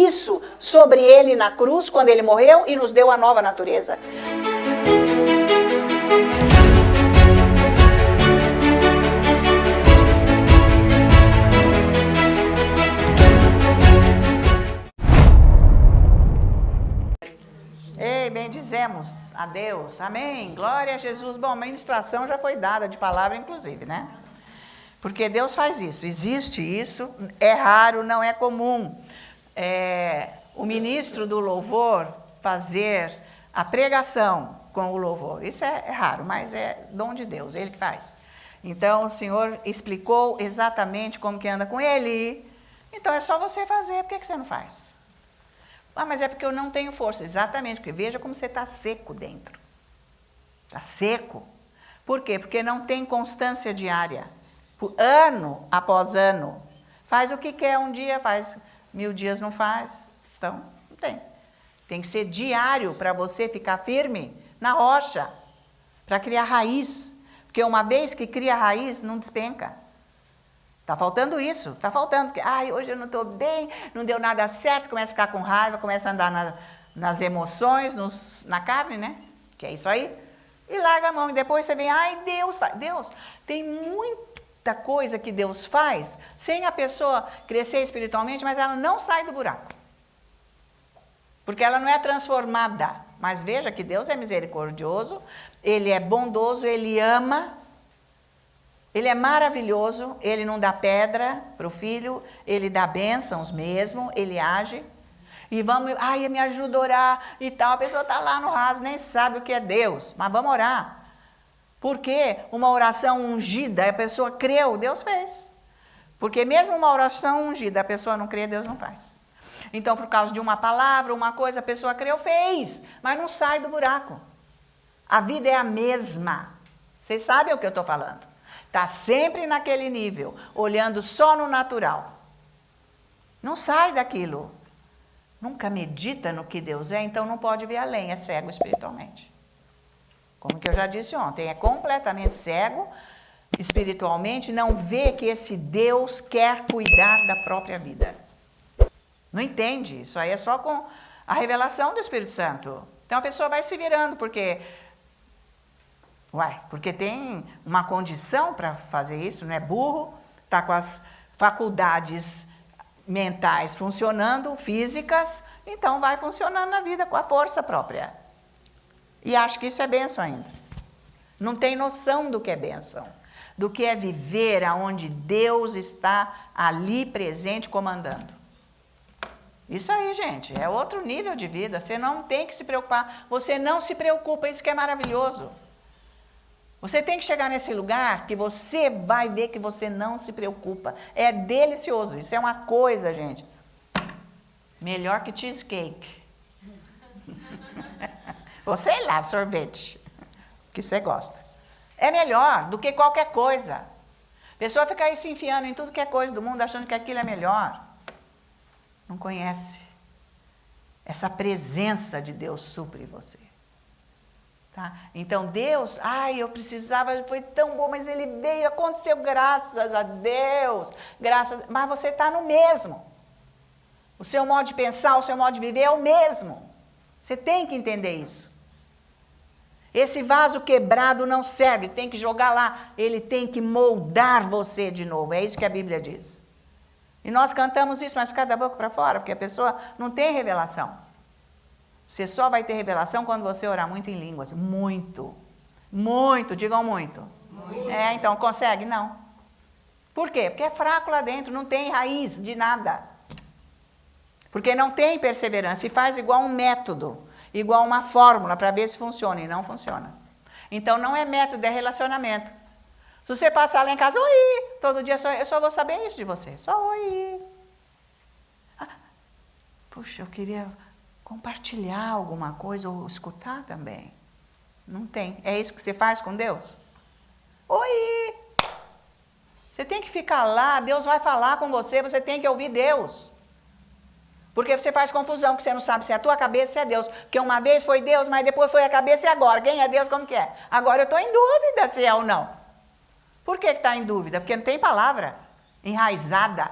isso sobre ele na cruz, quando ele morreu, e nos deu a nova natureza. Ei, bendizemos a Deus, amém, glória a Jesus. Bom, a ministração já foi dada de palavra, inclusive, né? Porque Deus faz isso, existe isso, é raro, não é comum. O ministro do louvor fazer a pregação com o louvor, isso é raro, mas é dom de Deus, ele que faz. Então, o Senhor explicou exatamente como que anda com ele, então é só você fazer, por que você não faz? Ah, mas é porque eu não tenho força. Exatamente, porque veja como você está seco dentro. Está seco. Por quê? Porque não tem constância diária. Ano após ano. Faz o que quer um dia, faz 1000 dias não faz. Então, não tem. Tem que ser diário para você ficar firme na rocha. Para criar raiz. Porque uma vez que cria raiz, não despenca. Está faltando isso, está faltando, porque hoje eu não estou bem, não deu nada certo, começa a ficar com raiva, começa a andar nas emoções, na carne, né? Que é isso aí. E larga a mão, e depois você vem, Deus faz. Deus, tem muita coisa que Deus faz, sem a pessoa crescer espiritualmente, mas ela não sai do buraco. Porque ela não é transformada. Mas veja que Deus é misericordioso, Ele é bondoso, Ele ama. Ele é maravilhoso, ele não dá pedra para o filho, ele dá bênçãos mesmo, ele age. E vamos, me ajuda a orar e tal. A pessoa está lá no raso, nem sabe o que é Deus, mas vamos orar. Porque uma oração ungida, a pessoa creu, Deus fez. Porque mesmo uma oração ungida, a pessoa não crê, Deus não faz. Então, por causa de uma palavra, uma coisa, a pessoa creu, fez, mas não sai do buraco. A vida é a mesma. Vocês sabem o que eu estou falando. Está sempre naquele nível, olhando só no natural. Não sai daquilo. Nunca medita no que Deus é, então não pode ver além, é cego espiritualmente. Como que eu já disse ontem, é completamente cego espiritualmente, não vê que esse Deus quer cuidar da própria vida. Não entende, isso aí é só com a revelação do Espírito Santo. Então a pessoa vai se virando, porque tem uma condição para fazer isso, não é burro, está com as faculdades mentais funcionando, físicas, então vai funcionando na vida com a força própria. E acho que isso é bênção ainda. Não tem noção do que é bênção, do que é viver aonde Deus está ali presente comandando. Isso aí, gente, é outro nível de vida, você não tem que se preocupar, você não se preocupa, isso que é maravilhoso. Você tem que chegar nesse lugar que você vai ver que você não se preocupa. É delicioso. Isso é uma coisa, gente. Melhor que cheesecake. Ou sei lá, sorvete. Que você gosta. É melhor do que qualquer coisa. A pessoa fica aí se enfiando em tudo que é coisa do mundo, achando que aquilo é melhor. Não conhece. Essa presença de Deus supre você. Tá? Então Deus, eu precisava, foi tão bom, mas ele veio, aconteceu, graças a Deus, mas você está no mesmo. O seu modo de pensar, o seu modo de viver é o mesmo. Você tem que entender isso. Esse vaso quebrado não serve, tem que jogar lá, ele tem que moldar você de novo, é isso que a Bíblia diz. E nós cantamos isso, mas fica da boca para fora, porque a pessoa não tem revelação. Você só vai ter revelação quando você orar muito em línguas. Muito. Muito, digam muito. Então, consegue? Não. Por quê? Porque é fraco lá dentro, não tem raiz de nada. Porque não tem perseverança. E faz igual um método, igual uma fórmula para ver se funciona. E não funciona. Então, não é método, é relacionamento. Se você passar lá em casa, oi, todo dia eu só vou saber isso de você. Só oi. Puxa, eu queria compartilhar alguma coisa ou escutar também. Não tem. É isso que você faz com Deus? Oi! Você tem que ficar lá, Deus vai falar com você, você tem que ouvir Deus. Porque você faz confusão, que você não sabe se é a tua cabeça, se é Deus. Porque uma vez foi Deus, mas depois foi a cabeça e agora? Quem é Deus, como que é? Agora eu estou em dúvida se é ou não. Por que está em dúvida? Porque não tem palavra enraizada.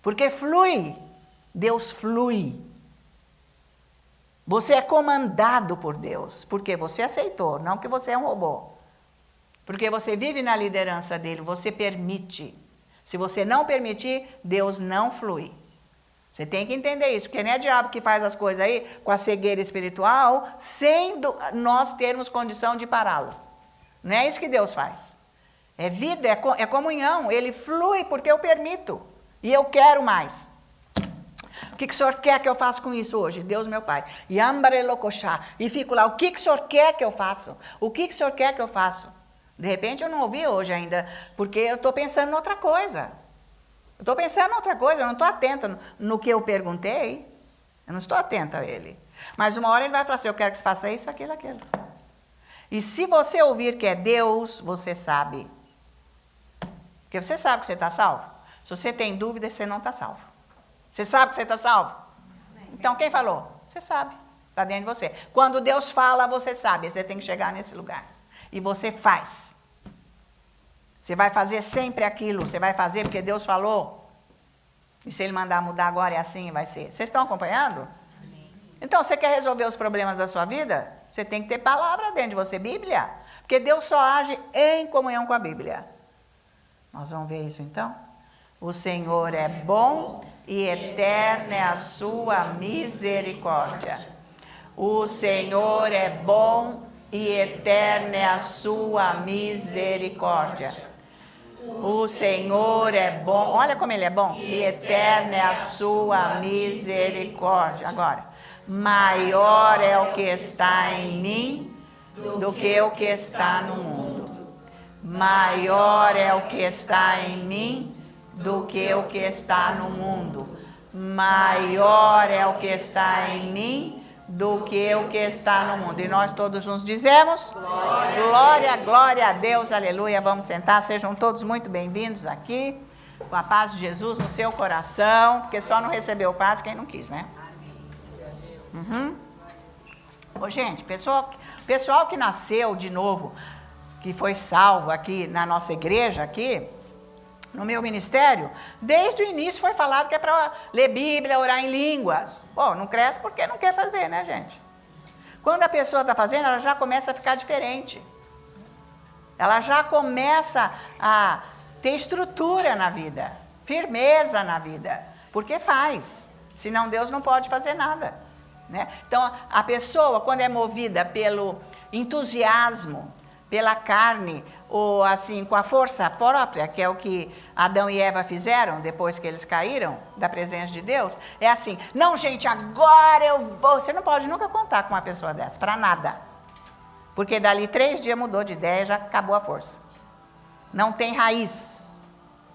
Porque flui. Deus flui. Você é comandado por Deus, porque você aceitou, não que você é um robô. Porque você vive na liderança dele, você permite. Se você não permitir, Deus não flui. Você tem que entender isso, porque nem é diabo que faz as coisas aí com a cegueira espiritual, sem nós termos condição de pará-lo. Não é isso que Deus faz. É vida, é comunhão, ele flui porque eu permito. E eu quero mais. O que o senhor quer que eu faça com isso hoje? Deus, meu Pai. E fico lá, o que o senhor quer que eu faça? O que o senhor quer que eu faça? De repente eu não ouvi hoje ainda, porque eu estou pensando em outra coisa. Eu estou pensando em outra coisa, eu não estou atenta no que eu perguntei. Eu não estou atenta a ele. Mas uma hora ele vai falar assim, eu quero que você faça isso, aquilo, aquilo. E se você ouvir que é Deus, você sabe. Porque você sabe que você está salvo. Se você tem dúvida, você não está salvo. Você sabe que você está salvo? Então, quem falou? Você sabe. Está dentro de você. Quando Deus fala, você sabe. Você tem que chegar nesse lugar. E você faz. Você vai fazer sempre aquilo. Você vai fazer porque Deus falou. E se Ele mandar mudar agora, é assim, vai ser. Vocês estão acompanhando? Então, você quer resolver os problemas da sua vida? Você tem que ter palavra dentro de você, Bíblia. Porque Deus só age em comunhão com a Bíblia. Nós vamos ver isso então? O Senhor é bom e eterna é a sua misericórdia. O Senhor é bom e eterna é a sua misericórdia. O Senhor é bom, olha como Ele é bom, e eterna é a sua misericórdia. Agora, maior é o que está em mim do que o que está no mundo. Maior é o que está em mim do que o que está no mundo. Maior é o que está em mim do que o que está no mundo. E nós todos juntos dizemos: glória, glória a Deus, aleluia. Vamos sentar, sejam todos muito bem-vindos aqui, com a paz de Jesus no seu coração, porque só não recebeu paz quem não quis, né? Ô, gente, pessoal que nasceu de novo, que foi salvo aqui na nossa igreja, aqui, no meu ministério, desde o início foi falado que é para ler Bíblia, orar em línguas. Bom, não cresce porque não quer fazer, né, gente? Quando a pessoa está fazendo, ela já começa a ficar diferente. Ela já começa a ter estrutura na vida, firmeza na vida, porque faz. Senão Deus não pode fazer nada, né? Então, a pessoa, quando é movida pelo entusiasmo, pela carne, ou assim, com a força própria, que é o que Adão e Eva fizeram depois que eles caíram da presença de Deus, é assim, não, gente, agora eu vou. Você não pode nunca contar com uma pessoa dessa, para nada. Porque dali 3 dias mudou de ideia, já acabou a força. Não tem raiz.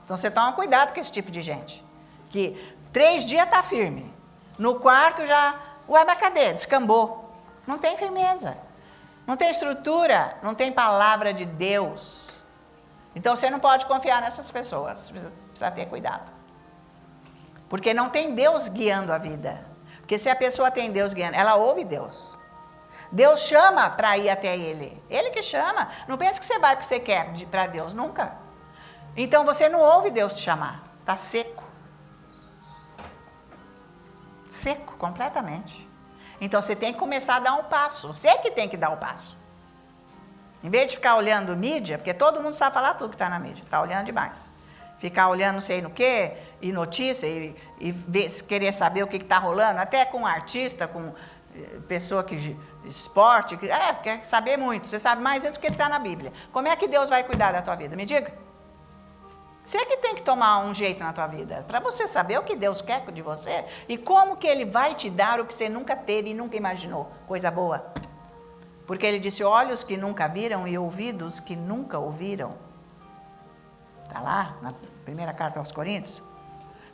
Então você toma cuidado com esse tipo de gente. Que 3 dias está firme. No quarto já, ué, mas cadê? Descambou. Não tem firmeza. Não tem estrutura, não tem palavra de Deus. Então você não pode confiar nessas pessoas, precisa ter cuidado. Porque não tem Deus guiando a vida. Porque se a pessoa tem Deus guiando, ela ouve Deus. Deus chama para ir até Ele. Ele que chama. Não pense que você vai porque você quer para Deus, nunca. Então você não ouve Deus te chamar. Está seco. Seco, completamente. Então você tem que começar a dar um passo. Você que tem que dar o passo. Em vez de ficar olhando mídia, porque todo mundo sabe falar tudo que está na mídia, está olhando demais. Ficar olhando não sei no que, e notícia, e querer saber o que está rolando, até com artista, com pessoa que esporte, quer saber muito. Você sabe mais isso do que está na Bíblia. Como é que Deus vai cuidar da tua vida? Me diga. Você que tem que tomar um jeito na tua vida, para você saber o que Deus quer de você e como que Ele vai te dar o que você nunca teve e nunca imaginou, coisa boa. Porque Ele disse, olhos que nunca viram e ouvidos que nunca ouviram. Está lá, na primeira carta aos Coríntios.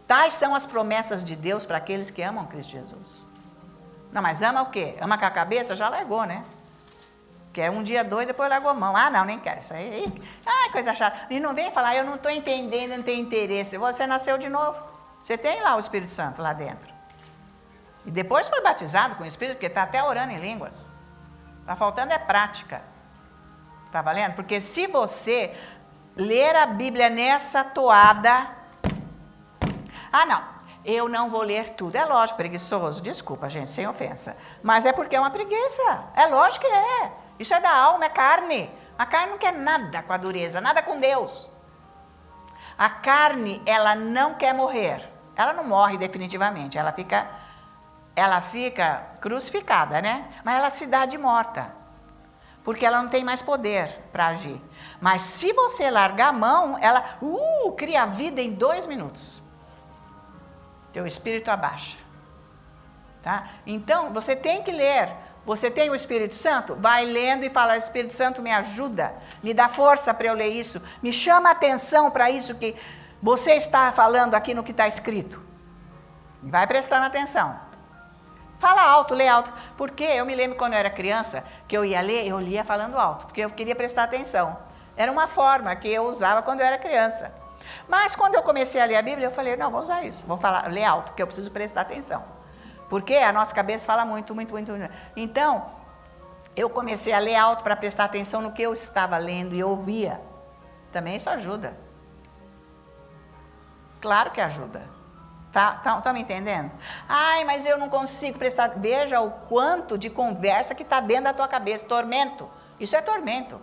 Tais são as promessas de Deus para aqueles que amam Cristo Jesus. Não, mas ama o quê? Ama com a cabeça? Já largou, né? Quer um dia, 2, depois largou a mão. Ah, não, nem quero isso aí. Coisa chata. E não vem falar, eu não estou entendendo, não tenho interesse. Você nasceu de novo. Você tem lá o Espírito Santo lá dentro. E depois foi batizado com o Espírito, porque está até orando em línguas. Está faltando é prática. Está valendo? Porque se você ler a Bíblia nessa toada... Ah, não. eu não vou ler tudo. É lógico, preguiçoso, desculpa, gente, sem ofensa. Mas é porque é uma preguiça. É lógico que é. Isso é da alma, é carne. A carne não quer nada com a dureza, nada com Deus. A carne, ela não quer morrer. Ela não morre definitivamente, ela fica crucificada, né? Mas ela se dá de morta, porque ela não tem mais poder para agir. Mas se você largar a mão, ela cria vida em 2 minutos. Teu espírito abaixa. Tá? Então, você tem que ler. Você tem o Espírito Santo? Vai lendo e fala, Espírito Santo, me ajuda, me dá força para eu ler isso, me chama a atenção para isso que você está falando aqui no que está escrito. Vai prestando atenção. Fala alto, lê alto. Porque eu me lembro quando eu era criança, que eu ia ler, eu lia falando alto, porque eu queria prestar atenção. Era uma forma que eu usava quando eu era criança. Mas quando eu comecei a ler a Bíblia, eu falei, não, vou usar isso, vou falar, ler alto, porque eu preciso prestar atenção. Porque a nossa cabeça fala muito, muito, muito, muito. Então, eu comecei a ler alto para prestar atenção no que eu estava lendo e ouvia. Também isso ajuda. Claro que ajuda. Tá me entendendo? Ai, mas eu não consigo prestar... Veja o quanto de conversa que está dentro da tua cabeça. Tormento. Isso é tormento.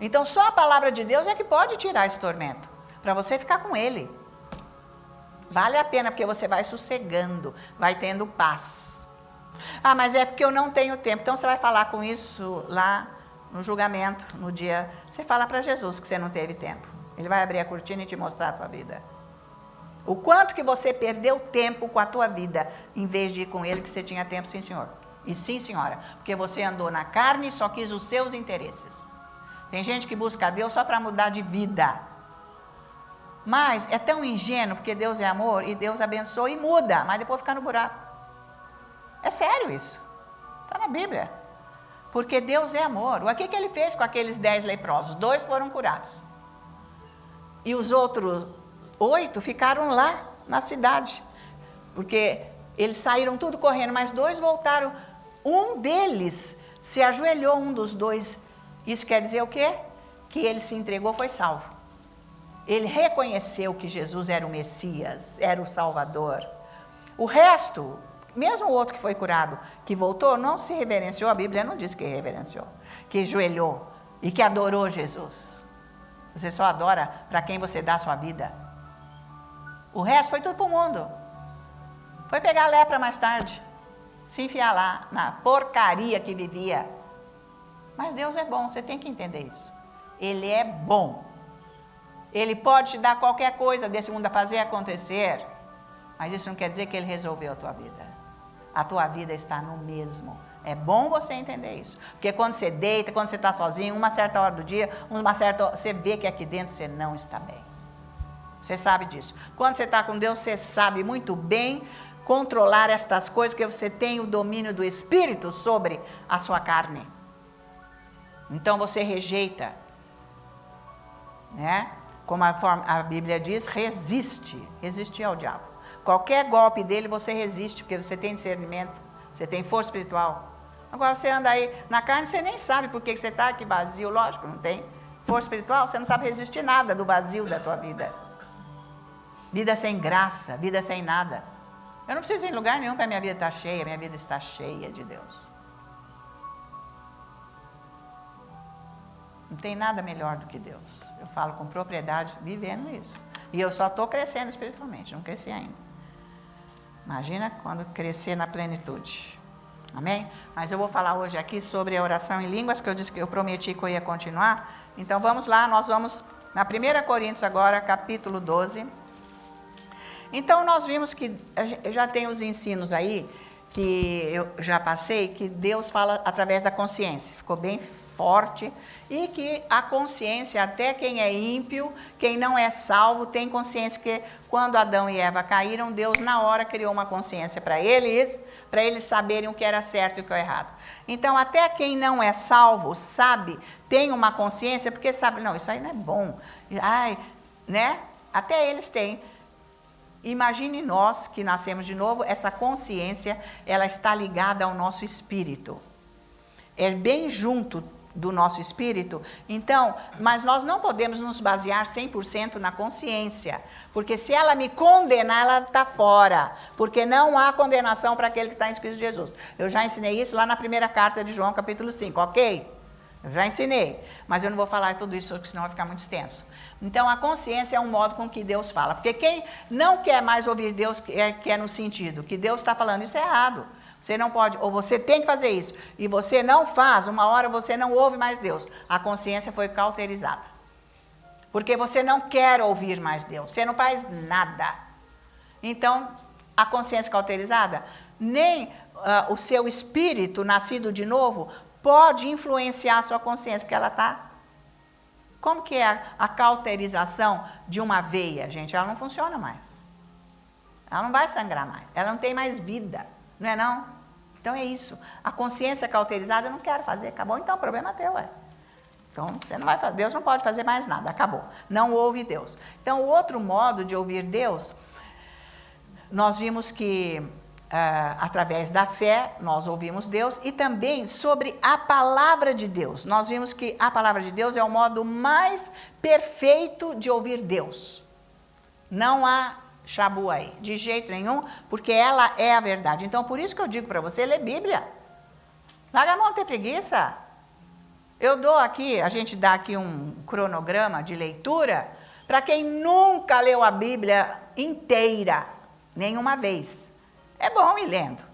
Então, só a palavra de Deus é que pode tirar esse tormento. Para você ficar com ele. Vale a pena, porque você vai sossegando. Vai tendo paz. Ah, mas é porque eu não tenho tempo. Então, você vai falar com isso lá no julgamento, no dia... Você fala para Jesus que você não teve tempo. Ele vai abrir a cortina e te mostrar a tua vida. O quanto que você perdeu tempo com a tua vida, em vez de ir com ele, que você tinha tempo, sim senhor. E sim senhora, porque você andou na carne e só quis os seus interesses. Tem gente que busca a Deus só para mudar de vida. Mas é tão ingênuo, porque Deus é amor, e Deus abençoa e muda, mas depois fica no buraco. É sério isso. Está na Bíblia. Porque Deus é amor. O que ele fez com aqueles 10 leprosos? 2 foram curados. E os outros 8 ficaram lá na cidade, porque eles saíram tudo correndo, mas 2 voltaram. Um deles se ajoelhou, um dos 2. Isso quer dizer o quê? Que ele se entregou, foi salvo. Ele reconheceu que Jesus era o Messias, era o Salvador. O resto, mesmo o outro que foi curado, que voltou, não se reverenciou. A Bíblia não diz que reverenciou, que ajoelhou e que adorou Jesus. Você só adora para quem você dá a sua vida. O resto foi tudo para o mundo. Foi pegar a lepra mais tarde. Se enfiar lá na porcaria que vivia. Mas Deus é bom, você tem que entender isso. Ele é bom. Ele pode te dar qualquer coisa desse mundo a fazer acontecer. Mas isso não quer dizer que ele resolveu a tua vida. A tua vida está no mesmo. É bom você entender isso. Porque quando você deita, quando você está sozinho, uma certa hora do dia, você vê que aqui dentro você não está bem. Você sabe disso. Quando você está com Deus, você sabe muito bem controlar estas coisas, porque você tem o domínio do Espírito sobre a sua carne. Então você rejeita, né? Como a Bíblia diz, resiste ao diabo. Qualquer golpe dele você resiste, porque você tem discernimento, você tem força espiritual. Agora você anda aí na carne, você nem sabe por que você está aqui vazio, lógico, não tem força espiritual, você não sabe resistir nada do vazio da tua vida. Vida sem graça, vida sem nada. Eu não preciso ir em lugar nenhum para minha vida estar cheia, minha vida está cheia de Deus. Não tem nada melhor do que Deus. Eu falo com propriedade, vivendo isso. E eu só estou crescendo espiritualmente, não cresci ainda. Imagina quando crescer na plenitude. Amém? Mas eu vou falar hoje aqui sobre a oração em línguas, que eu disse que eu prometi que eu ia continuar. Então vamos lá, nós vamos na 1 Coríntios agora, capítulo 12. Então nós vimos que já tem os ensinos aí, que eu já passei, que Deus fala através da consciência. Ficou bem forte. E que a consciência, até quem é ímpio, quem não é salvo, tem consciência, porque quando Adão e Eva caíram, Deus na hora criou uma consciência para eles saberem o que era certo e o que era errado. Então, até quem não é salvo, sabe, tem uma consciência, porque sabe, não, isso aí não é bom. Ai, né? Até eles têm. Imagine nós que nascemos de novo, essa consciência, ela está ligada ao nosso espírito. É bem junto. do nosso espírito. Então, mas nós não podemos nos basear 100% na consciência, porque se ela me condenar, ela está fora, porque não há condenação para aquele que está em Cristo Jesus. Eu já ensinei isso lá na primeira carta de João, capítulo 5, ok? Eu já ensinei, mas eu não vou falar tudo isso, porque senão vai ficar muito extenso. Então, a consciência é um modo com que Deus fala, porque quem não quer mais ouvir Deus, quer no sentido que Deus está falando, isso é errado. Você não pode, ou você tem que fazer isso, e você não faz, uma hora você não ouve mais Deus. A consciência foi cauterizada. Porque você não quer ouvir mais Deus, você não faz nada. Então, a consciência cauterizada, nem o seu espírito nascido de novo pode influenciar a sua consciência, porque ela está... Como que é a cauterização de uma veia, gente? Ela não funciona mais. Ela não vai sangrar mais, ela não tem mais vida. Não é não? Então é isso. A consciência cauterizada, eu não quero fazer, acabou, então o problema é teu, é. Então você não vai fazer, Deus não pode fazer mais nada, acabou. Não ouve Deus. Então o outro modo de ouvir Deus, nós vimos que através da fé nós ouvimos Deus e também sobre a palavra de Deus. Nós vimos que a palavra de Deus é o modo mais perfeito de ouvir Deus. Não há chabu aí, de jeito nenhum, porque ela é a verdade. Então, por isso que eu digo para você, lê Bíblia. Larga a mão de ter preguiça. Eu dou aqui, a gente dá aqui um cronograma de leitura para quem nunca leu a Bíblia inteira, nenhuma vez. É bom ir lendo.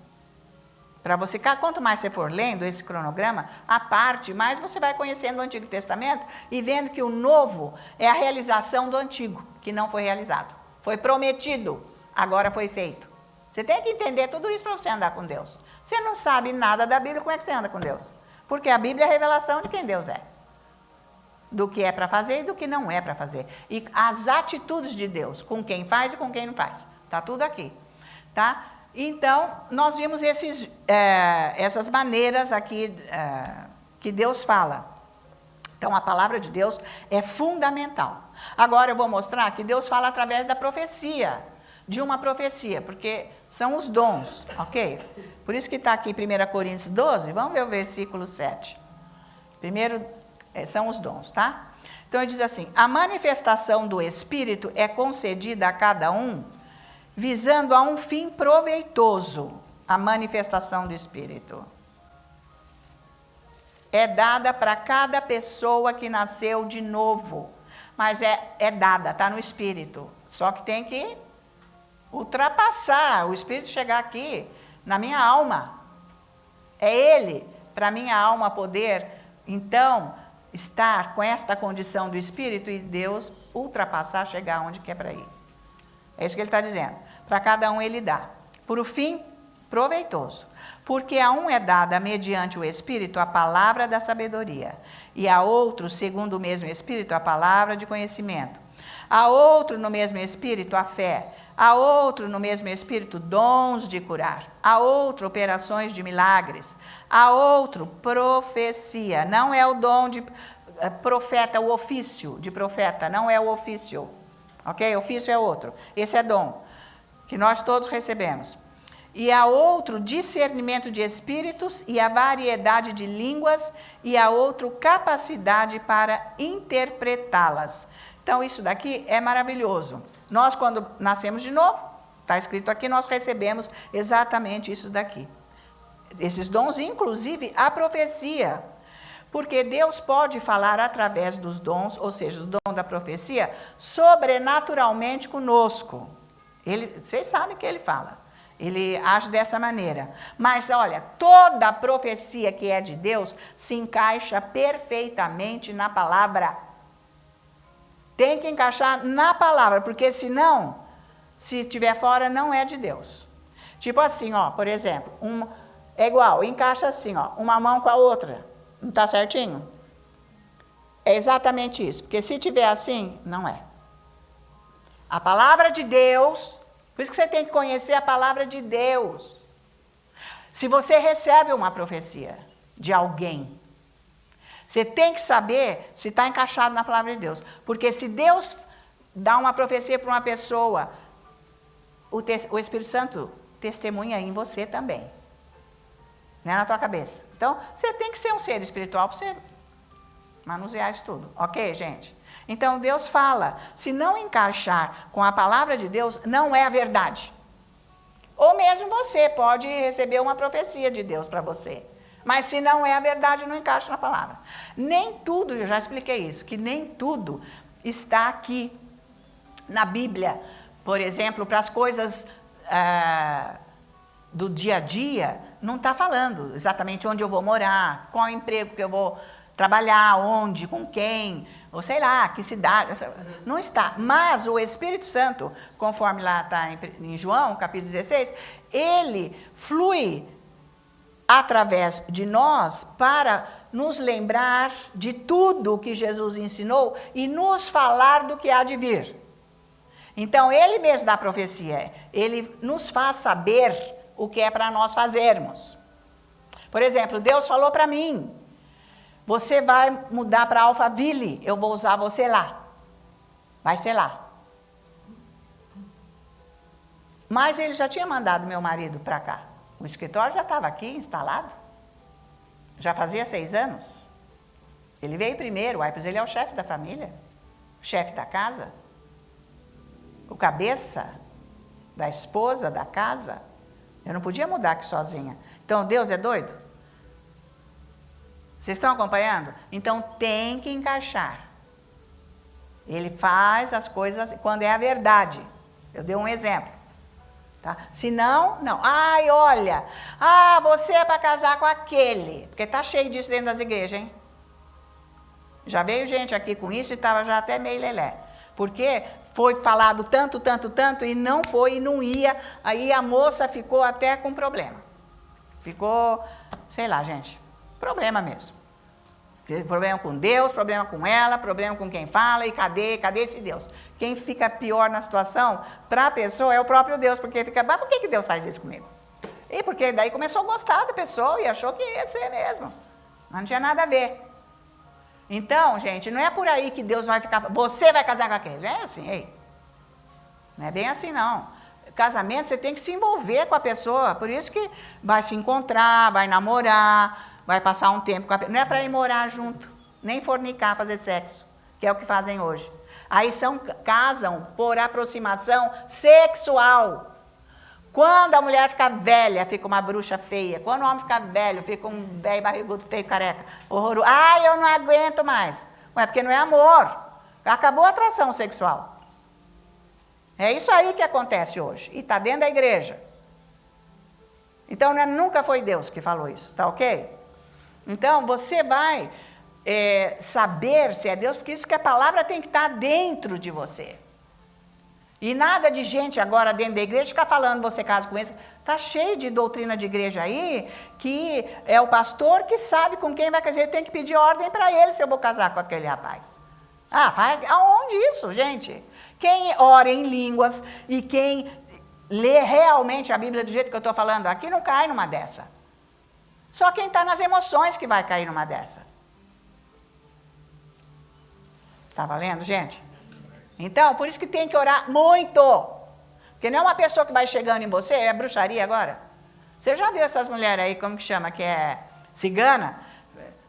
Para você, quanto mais você for lendo esse cronograma, a parte, mais você vai conhecendo o Antigo Testamento e vendo que o novo é a realização do Antigo, que não foi realizado. Foi prometido, agora foi feito. Você tem que entender tudo isso para você andar com Deus. Você não sabe nada da Bíblia, como é que você anda com Deus? Porque a Bíblia é a revelação de quem Deus é. Do que é para fazer e do que não é para fazer. E as atitudes de Deus, com quem faz e com quem não faz. Está tudo aqui. Tá? Então, nós vimos essas maneiras aqui que Deus fala. Então, a palavra de Deus é fundamental. Agora eu vou mostrar que Deus fala através da profecia, de uma profecia, porque são os dons, ok? Por isso que está aqui 1 Coríntios 12, vamos ver o versículo 7. Primeiro, são os dons, tá? Então, ele diz assim, a manifestação do Espírito é concedida a cada um, visando a um fim proveitoso, a manifestação do Espírito. É dada para cada pessoa que nasceu de novo. Mas é dada, está no Espírito. Só que tem que ultrapassar, o Espírito chegar aqui, na minha alma. É Ele, para minha alma poder, então, estar com esta condição do Espírito e Deus ultrapassar, chegar onde quer para ir. É isso que ele está dizendo. Para cada um Ele dá. Por o fim proveitoso. Porque a um é dada mediante o Espírito a palavra da sabedoria, e a outro, segundo o mesmo Espírito, a palavra de conhecimento. A outro, no mesmo Espírito, a fé. A outro, no mesmo Espírito, dons de curar. A outro, operações de milagres. A outro, profecia. Não é o dom de profeta, o ofício de profeta, não é o ofício. Ok? Ofício é outro. Esse é dom, que nós todos recebemos. E a outro discernimento de espíritos e a variedade de línguas e a outro capacidade para interpretá-las. Então isso daqui é maravilhoso. Nós quando nascemos de novo, está escrito aqui, nós recebemos exatamente isso daqui. Esses dons, inclusive a profecia. Porque Deus pode falar através dos dons, ou seja, o dom da profecia, sobrenaturalmente conosco. Vocês sabem que Ele fala. Ele age dessa maneira. Mas, olha, toda a profecia que é de Deus se encaixa perfeitamente na palavra. Tem que encaixar na palavra, porque senão, se estiver fora, não é de Deus. Tipo assim, ó, por exemplo, é igual, encaixa assim, ó, uma mão com a outra. Não está certinho? É exatamente isso, porque se tiver assim, não é. A palavra de Deus... Por isso que você tem que conhecer a palavra de Deus. Se você recebe uma profecia de alguém, você tem que saber se está encaixado na palavra de Deus. Porque se Deus dá uma profecia para uma pessoa, o Espírito Santo testemunha em você também. Não é na tua cabeça. Então, você tem que ser um ser espiritual para você Manusear isso tudo. Ok, gente? Então, Deus fala, se não encaixar com a palavra de Deus, não é a verdade. Ou mesmo você pode receber uma profecia de Deus para você. Mas se não é a verdade, não encaixa na palavra. Nem tudo, eu já expliquei isso, que nem tudo está aqui na Bíblia. Por exemplo, para as coisas do dia a dia, não está falando exatamente onde eu vou morar, qual emprego que eu vou trabalhar, onde, com quem, ou sei lá, que cidade, não está. Mas o Espírito Santo, conforme lá está em João, capítulo 16, ele flui através de nós para nos lembrar de tudo que Jesus ensinou e nos falar do que há de vir. Então, ele mesmo dá profecia, ele nos faz saber o que é para nós fazermos. Por exemplo, Deus falou para mim, você vai mudar para Alphaville, eu vou usar você lá. Vai ser lá. Mas ele já tinha mandado meu marido para cá. O escritório já estava aqui instalado. Já fazia 6 anos. Ele veio primeiro, pois ele é o chefe da família, o chefe da casa, o cabeça da esposa da casa. Eu não podia mudar aqui sozinha. Então, Deus é doido? Vocês estão acompanhando? Então, tem que encaixar. Ele faz as coisas quando é a verdade. Eu dei um exemplo. Tá? Se não, não. Ai, olha, você é para casar com aquele. Porque está cheio disso dentro das igrejas, hein? Já veio gente aqui com isso e estava já até meio lelé. Porque foi falado tanto, e não foi, e não ia. Aí a moça ficou até com problema. Ficou, sei lá, gente, problema mesmo. Problema com Deus, problema com ela, problema com quem fala, e cadê esse Deus? Quem fica pior na situação, para a pessoa, é o próprio Deus, porque fica, mas por que Deus faz isso comigo? E porque daí começou a gostar da pessoa e achou que ia ser mesmo. Mas não tinha nada a ver. Então, gente, não é por aí que Deus vai ficar, você vai casar com aquele. Não é assim, ei. Não é bem assim, não. Casamento, você tem que se envolver com a pessoa, por isso que vai se encontrar, vai namorar, vai passar um tempo com a pessoa. Não é para ir morar junto, nem fornicar, fazer sexo, que é o que fazem hoje. Aí casam por aproximação sexual. Quando a mulher fica velha, fica uma bruxa feia. Quando o homem fica velho, fica um velho barrigudo, feio, careca, horroroso. Eu não aguento mais. Ué, porque não é amor. Acabou a atração sexual. É isso aí que acontece hoje. E está dentro da igreja. Então, nunca foi Deus que falou isso, tá ok? Então, você vai saber se é Deus, porque isso que a palavra tem que estar dentro de você. E nada de gente agora dentro da igreja ficar falando, você casa com esse. Está cheio de doutrina de igreja aí, que é o pastor que sabe com quem vai casar. Eu tenho que pedir ordem para ele se eu vou casar com aquele rapaz. Aonde isso, gente? Quem ora em línguas e quem lê realmente a Bíblia do jeito que eu estou falando aqui, não cai numa dessa. Só quem está nas emoções que vai cair numa dessa. Está valendo, gente? Então, por isso que tem que orar muito. Porque não é uma pessoa que vai chegando em você, é bruxaria agora. Você já viu essas mulheres aí, como que chama, que é cigana,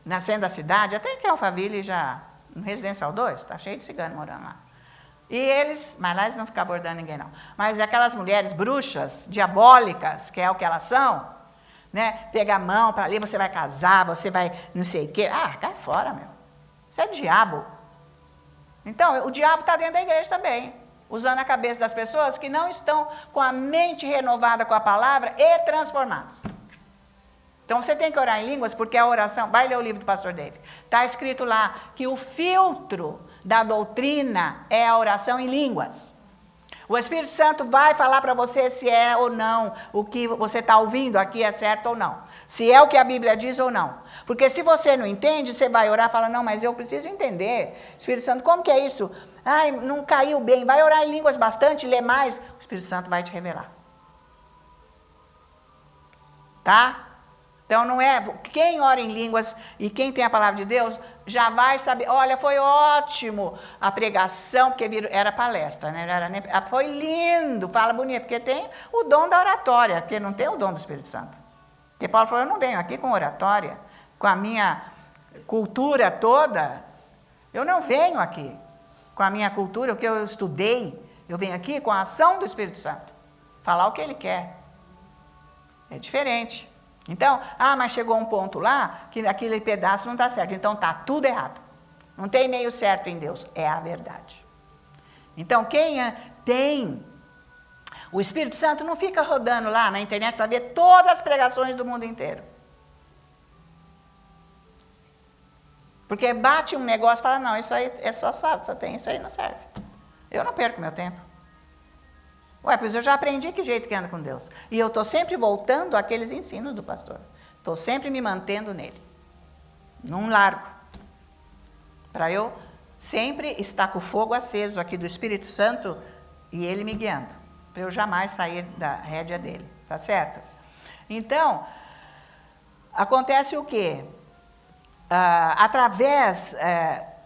nascendo da cidade, até que é Alphaville já, no Residencial 2, está cheio de cigano morando lá. E eles, mas lá eles não ficam abordando ninguém não. Mas aquelas mulheres bruxas, diabólicas, que é o que elas são, né? Pega a mão para ali, você vai casar, você vai não sei o quê. Cai fora, meu. Isso é diabo. Então, o diabo está dentro da igreja também, usando a cabeça das pessoas que não estão com a mente renovada com a palavra e transformadas. Então, você tem que orar em línguas, porque a oração, vai ler o livro do pastor David, está escrito lá que o filtro da doutrina é a oração em línguas. O Espírito Santo vai falar para você se é ou não, o que você está ouvindo aqui é certo ou não. Se é o que a Bíblia diz ou não. Porque se você não entende, você vai orar e fala, não, mas eu preciso entender. Espírito Santo, como que é isso? Não caiu bem. Vai orar em línguas bastante, ler mais. O Espírito Santo vai te revelar. Tá? Então não é, quem ora em línguas e quem tem a palavra de Deus, já vai saber, olha, foi ótimo a pregação, porque era palestra, né? Foi lindo, fala bonito, porque tem o dom da oratória, porque não tem o dom do Espírito Santo. Porque Paulo falou, eu não venho aqui com oratória, com a minha cultura toda, eu não venho aqui com a minha cultura, o que eu estudei, eu venho aqui com a ação do Espírito Santo, falar o que ele quer. É diferente. Então, mas chegou um ponto lá que aquele pedaço não está certo, então está tudo errado. Não tem meio certo em Deus, é a verdade. Então, quem tem o Espírito Santo não fica rodando lá na internet para ver todas as pregações do mundo inteiro. Porque bate um negócio e fala, não, isso aí é só sábado, só tem isso aí, não serve. Eu não perco meu tempo. Pois eu já aprendi que jeito que anda com Deus. E eu estou sempre voltando àqueles ensinos do pastor. Estou sempre me mantendo nele. Não largo. Para eu sempre estar com o fogo aceso aqui do Espírito Santo e ele me guiando. Para eu jamais sair da rédea dele. Tá certo? Então, acontece o quê? Através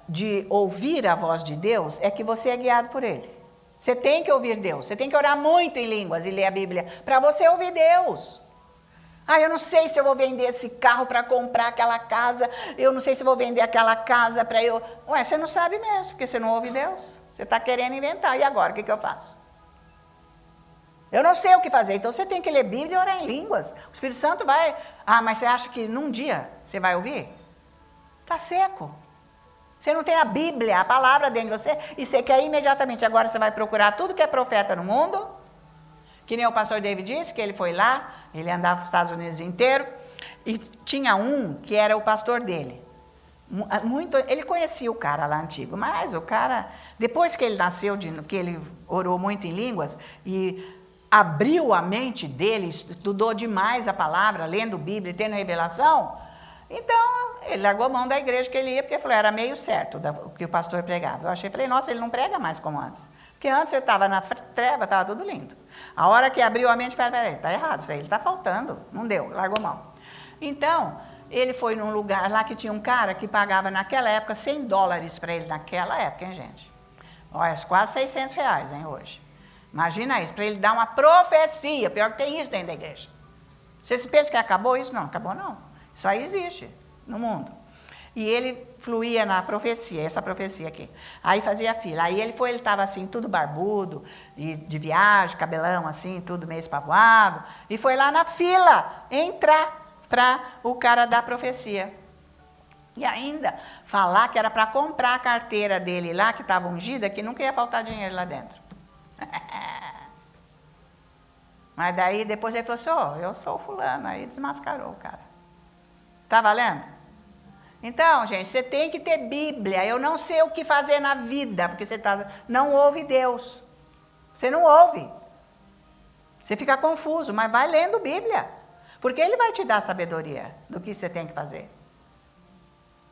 de ouvir a voz de Deus, é que você é guiado por ele. Você tem que ouvir Deus, você tem que orar muito em línguas e ler a Bíblia, para você ouvir Deus. Eu não sei se eu vou vender esse carro para comprar aquela casa, eu não sei se eu vou vender aquela casa para eu... você não sabe mesmo, porque você não ouve Deus. Você está querendo inventar, e agora, o que eu faço? Eu não sei o que fazer, então você tem que ler Bíblia e orar em línguas. O Espírito Santo vai... mas você acha que num dia você vai ouvir? Está seco. Você não tem a Bíblia, a palavra dentro de você, e você quer imediatamente, agora você vai procurar tudo que é profeta no mundo, que nem o pastor David disse, que ele foi lá, ele andava nos Estados Unidos inteiro, e tinha um que era o pastor dele. Ele conhecia o cara lá antigo, mas o cara, depois que ele nasceu, que ele orou muito em línguas, e abriu a mente dele, estudou demais a palavra, lendo Bíblia e tendo revelação, então ele largou a mão da igreja que ele ia, porque falou, era meio certo o que o pastor pregava. Falei, nossa, ele não prega mais como antes. Porque antes ele estava na treva, estava tudo lindo. A hora que abriu a mente, peraí, está errado, isso aí está faltando. Não deu, largou a mão. Então, ele foi num lugar lá que tinha um cara que pagava naquela época $100 para ele, naquela época, hein, gente? Olha, quase R$600, hein, hoje. Imagina isso, para ele dar uma profecia, pior que tem isso dentro da igreja. Você se pensa que acabou isso? Não, acabou não. Isso aí existe no mundo. E ele fluía na profecia, essa profecia aqui. Aí fazia fila. Aí ele estava assim, tudo barbudo, e de viagem, cabelão assim, tudo meio espavoado. E foi lá na fila entrar para o cara da profecia. E ainda falar que era para comprar a carteira dele lá, que estava ungida, que nunca ia faltar dinheiro lá dentro. Mas daí depois ele falou assim, eu sou o fulano. Aí desmascarou o cara. Tá valendo? Então, gente, você tem que ter Bíblia. Eu não sei o que fazer na vida, porque você não ouve Deus. Você não ouve. Você fica confuso, mas vai lendo Bíblia. Porque ele vai te dar sabedoria do que você tem que fazer.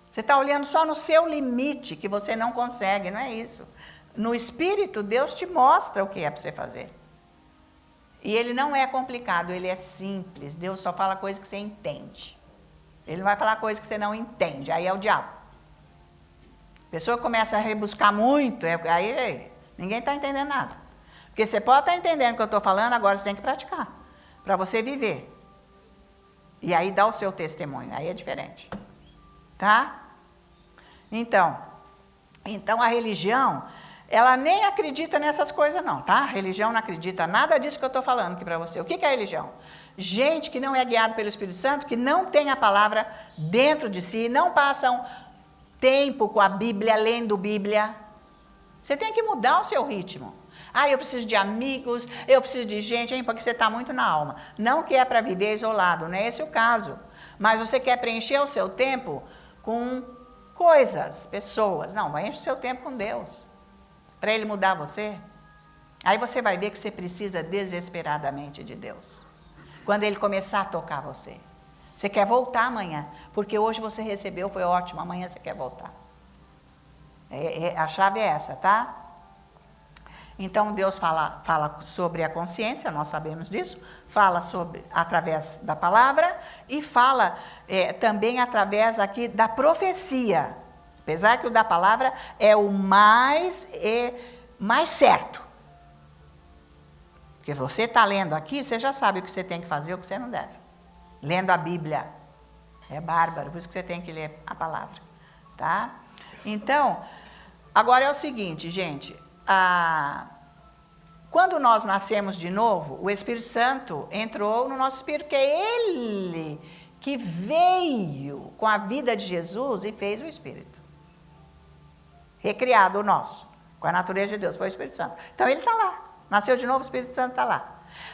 Você está olhando só no seu limite, que você não consegue, não é isso. No Espírito, Deus te mostra o que é para você fazer. E ele não é complicado, ele é simples. Deus só fala coisa que você entende. Ele não vai falar coisa que você não entende, aí é o diabo. A pessoa começa a rebuscar muito, aí ninguém está entendendo nada. Porque você pode estar entendendo o que eu estou falando, agora você tem que praticar, para você viver. E aí dá o seu testemunho, aí é diferente. Tá? Então a religião, ela nem acredita nessas coisas não, tá? A religião não acredita nada disso que eu estou falando aqui para você. O que é a religião? Gente que não é guiado pelo Espírito Santo, que não tem a palavra dentro de si, não passam tempo com a Bíblia, lendo Bíblia. Você tem que mudar o seu ritmo. Eu preciso de amigos, eu preciso de gente, porque você está muito na alma. Não que é para viver isolado, não é esse o caso. Mas você quer preencher o seu tempo com coisas, pessoas. Não, vai encher o seu tempo com Deus, para Ele mudar você. Aí você vai ver que você precisa desesperadamente de Deus. Quando Ele começar a tocar você. Você quer voltar amanhã, porque hoje você recebeu, foi ótimo, amanhã você quer voltar. A chave é essa, tá? Então Deus fala sobre a consciência, nós sabemos disso, fala através da palavra e fala também através aqui da profecia. Apesar que o da palavra é o mais certo. Porque você está lendo aqui, você já sabe o que você tem que fazer e o que você não deve. Lendo a Bíblia. É bárbaro, por isso que você tem que ler a palavra, tá? Então, agora é o seguinte, gente, quando nós nascemos de novo, o Espírito Santo entrou no nosso espírito, porque é Ele que veio com a vida de Jesus e fez o Espírito. Recriado o nosso, com a natureza de Deus, foi o Espírito Santo. Então ele está lá, nasceu de novo, o Espírito Santo está lá.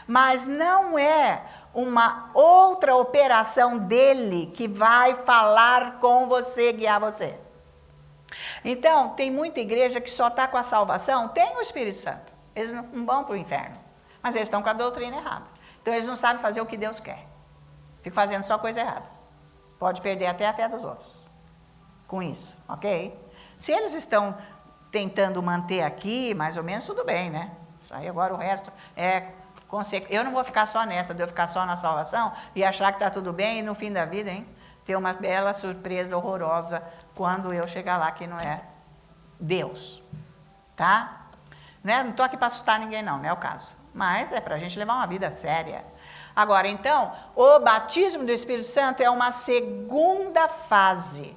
Mas não é uma outra operação dele que vai falar com você, guiar você. Então, tem muita igreja que só está com a salvação, tem o Espírito Santo. Eles não vão para o inferno, mas eles estão com a doutrina errada. Então, eles não sabem fazer o que Deus quer. Ficam fazendo só coisa errada. Pode perder até a fé dos outros com isso, ok? Se eles estão tentando manter aqui, mais ou menos, tudo bem, né? Isso aí agora o resto é... Eu não vou ficar só nessa, de eu ficar só na salvação e achar que está tudo bem e no fim da vida, hein? Ter uma bela surpresa horrorosa quando eu chegar lá que não é Deus, tá? Não estou aqui para assustar ninguém não é o caso. Mas é para a gente levar uma vida séria. Agora, então, o batismo do Espírito Santo é uma segunda fase.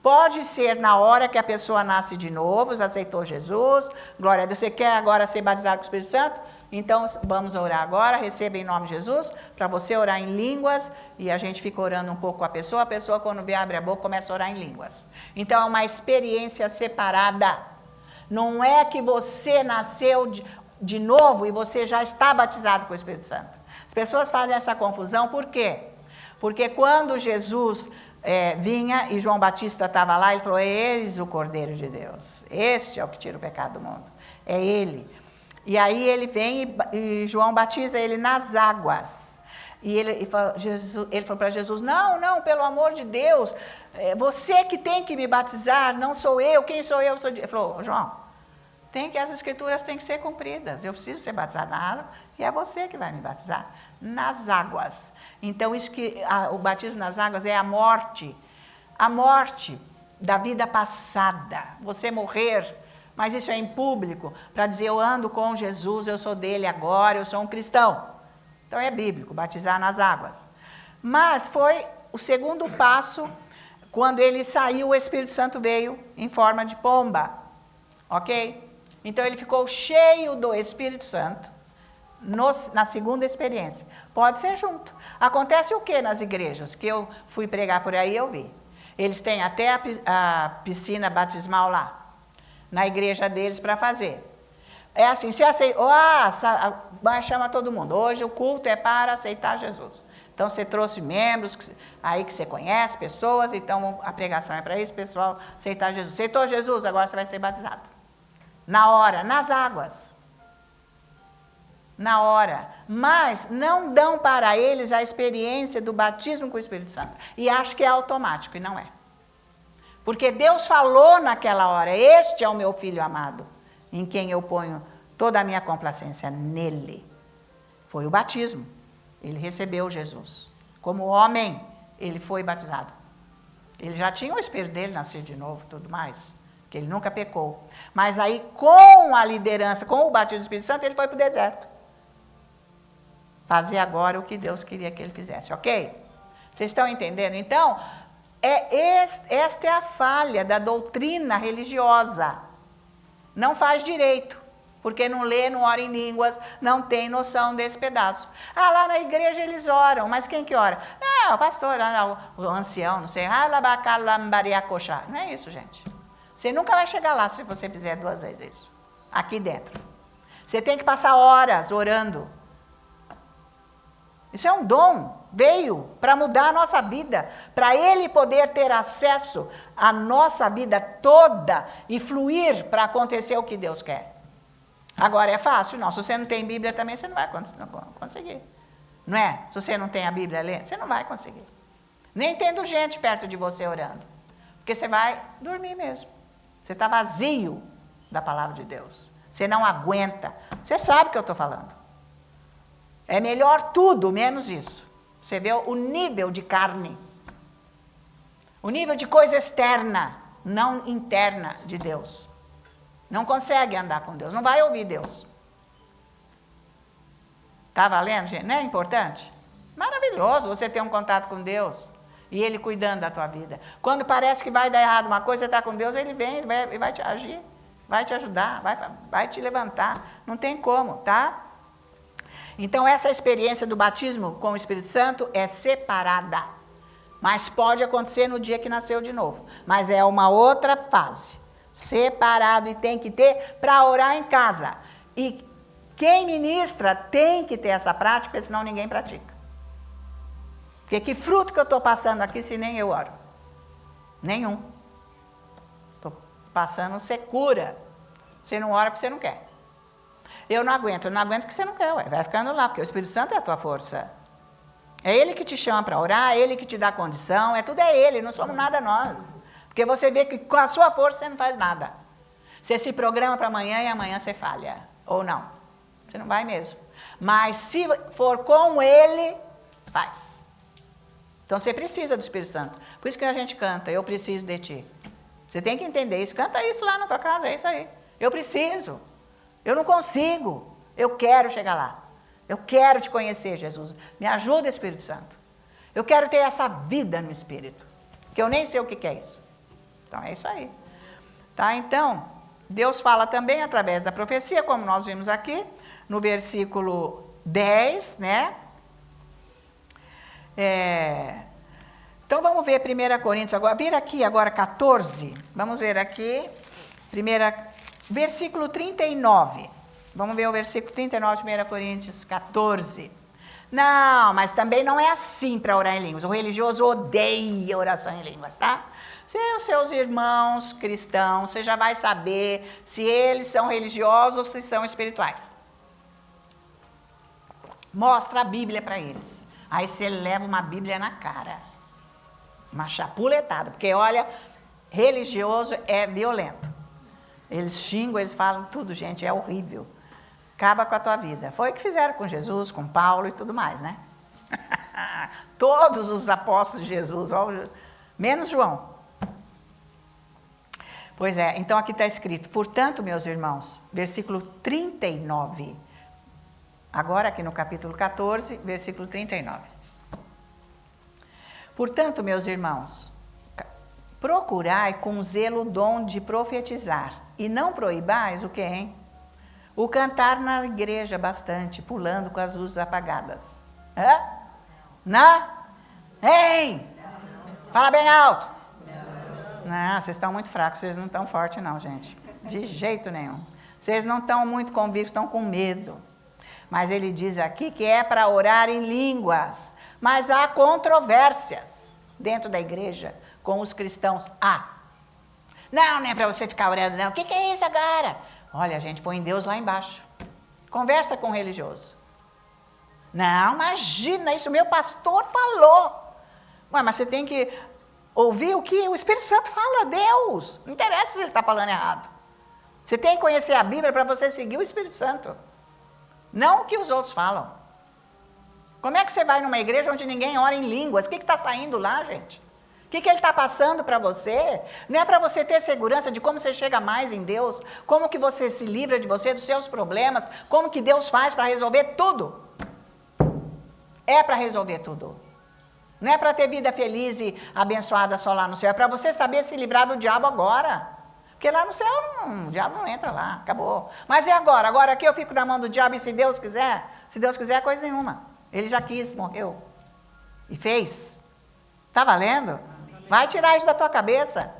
Pode ser na hora que a pessoa nasce de novo, aceitou Jesus, glória a Deus, você quer agora ser batizado com o Espírito Santo? Então, vamos orar agora, receba em nome de Jesus, para você orar em línguas, e a gente fica orando um pouco com a pessoa quando abre a boca, começa a orar em línguas. Então, é uma experiência separada. Não é que você nasceu de novo e você já está batizado com o Espírito Santo. As pessoas fazem essa confusão, por quê? Porque quando Jesus vinha e João Batista estava lá, ele falou, eis o Cordeiro de Deus, este é o que tira o pecado do mundo, é ele. E aí ele vem e João batiza ele nas águas. E ele falou para Jesus, não, pelo amor de Deus, você que tem que me batizar, não sou eu, quem sou eu? Ele falou, João, as escrituras têm que ser cumpridas, eu preciso ser batizado na água e é você que vai me batizar nas águas. Então o batismo nas águas é a morte da vida passada, você morrer. Mas isso é em público, para dizer, eu ando com Jesus, eu sou dele agora, eu sou um cristão. Então é bíblico, batizar nas águas. Mas foi o segundo passo, quando ele saiu, o Espírito Santo veio em forma de pomba. Ok? Então ele ficou cheio do Espírito Santo na segunda experiência. Pode ser junto. Acontece o que nas igrejas? Que eu fui pregar por aí, eu vi. Eles têm até a piscina batismal lá, na igreja deles para fazer. É assim, se aceita, chama todo mundo. Hoje o culto é para aceitar Jesus. Então você trouxe membros aí que você conhece, pessoas, então a pregação é para isso, pessoal, aceitar Jesus. Aceitou Jesus, agora você vai ser batizado. Na hora, nas águas. Na hora. Mas não dão para eles a experiência do batismo com o Espírito Santo. E acham que é automático, e não é. Porque Deus falou naquela hora, este é o meu filho amado, em quem eu ponho toda a minha complacência, nele. Foi o batismo, ele recebeu Jesus. Como homem, ele foi batizado. Ele já tinha o espírito dele, nascer de novo, tudo mais, que ele nunca pecou. Mas aí, com a liderança, com o batismo do Espírito Santo, ele foi para o deserto. Fazer agora o que Deus queria que ele fizesse, ok? Vocês estão entendendo? Então, esta é a falha da doutrina religiosa. Não faz direito, porque não lê, não ora em línguas, não tem noção desse pedaço. Lá na igreja eles oram, mas quem que ora? O pastor, o ancião, não sei. Não é isso, gente. Você nunca vai chegar lá se você fizer 2 vezes isso, aqui dentro. Você tem que passar horas orando. Isso é um dom, veio para mudar a nossa vida, para ele poder ter acesso à nossa vida toda e fluir para acontecer o que Deus quer. Agora é fácil? Não, se você não tem Bíblia também, você não vai conseguir. Não é? Se você não tem a Bíblia lendo, você não vai conseguir. Nem tendo gente perto de você orando, porque você vai dormir mesmo. Você está vazio da palavra de Deus, você não aguenta, você sabe o que eu estou falando. É melhor tudo, menos isso. Você vê o nível de carne. O nível de coisa externa, não interna de Deus. Não consegue andar com Deus, não vai ouvir Deus. Tá valendo, gente? Não é importante? Maravilhoso você ter um contato com Deus. E Ele cuidando da tua vida. Quando parece que vai dar errado uma coisa, você está com Deus, Ele vem, Ele vai te agir, vai te ajudar, vai te levantar. Não tem como, tá? Então, essa experiência do batismo com o Espírito Santo é separada. Mas pode acontecer no dia que nasceu de novo. Mas é uma outra fase. Separado, e tem que ter para orar em casa. E quem ministra tem que ter essa prática, senão ninguém pratica. Porque que fruto que eu estou passando aqui se nem eu oro? Nenhum. Estou passando secura. Você não ora porque você não quer. Eu não aguento porque você não quer, ué. Vai ficando lá, porque o Espírito Santo é a tua força. É Ele que te chama para orar, é Ele que te dá condição, tudo é Ele, não somos nada nós. Porque você vê que com a sua força você não faz nada. Você se programa para amanhã e amanhã você falha. Ou não. Você não vai mesmo. Mas se for com Ele, faz. Então você precisa do Espírito Santo. Por isso que a gente canta, eu preciso de ti. Você tem que entender isso. Canta isso lá na tua casa, é isso aí. Eu preciso. Eu não consigo. Eu quero chegar lá. Eu quero te conhecer, Jesus. Me ajuda, Espírito Santo. Eu quero ter essa vida no Espírito. Que eu nem sei o que é isso. Então é isso aí. Tá? Então, Deus fala também através da profecia, como nós vimos aqui, no versículo 10, né? Então vamos ver 1 Coríntios agora. Vira aqui agora 14. Vamos ver aqui. Versículo 39. Vamos ver o versículo 39 de 1 Coríntios 14. Não, mas também não é assim para orar em línguas. O religioso odeia oração em línguas, tá? Se os seus irmãos cristãos, você já vai saber se eles são religiosos ou se são espirituais. Mostra a Bíblia para eles. Aí você leva uma Bíblia na cara. Uma chapuletada. Porque, olha, religioso é violento. Eles xingam, eles falam tudo, gente, é horrível. Acaba com a tua vida. Foi o que fizeram com Jesus, com Paulo e tudo mais, né? Todos os apóstolos de Jesus, menos João. Pois é, então aqui está escrito, portanto, meus irmãos, versículo 39. Agora aqui no capítulo 14, versículo 39. Portanto, meus irmãos, procurai com zelo o dom de profetizar, e não proibais o quê, hein? O cantar na igreja bastante, pulando com as luzes apagadas. Hã? Não? Hein? Fala bem alto. Não, vocês estão muito fracos, vocês não estão fortes não, gente. De jeito nenhum. Vocês não estão muito convictos, estão com medo. Mas ele diz aqui que é para orar em línguas. Mas há controvérsias dentro da igreja com os cristãos. Não é para você ficar orando, não. O que é isso agora? Olha, gente, põe Deus lá embaixo. Conversa com o religioso. Não, imagina, isso meu pastor falou. Ué, mas você tem que ouvir o que o Espírito Santo fala, Deus. Não interessa se ele está falando errado. Você tem que conhecer a Bíblia para você seguir o Espírito Santo. Não o que os outros falam. Como é que você vai numa igreja onde ninguém ora em línguas? O que está saindo lá, gente? O que ele está passando para você? Não é para você ter segurança de como você chega mais em Deus, como que você se livra de você, dos seus problemas, como que Deus faz para resolver tudo. É para resolver tudo. Não é para ter vida feliz e abençoada só lá no céu, é para você saber se livrar do diabo agora. Porque lá no céu, o diabo não entra lá, acabou. Mas e agora? Agora aqui eu fico na mão do diabo e se Deus quiser, coisa nenhuma. Ele já quis, morreu. E fez. Está valendo? Vai tirar isso da tua cabeça.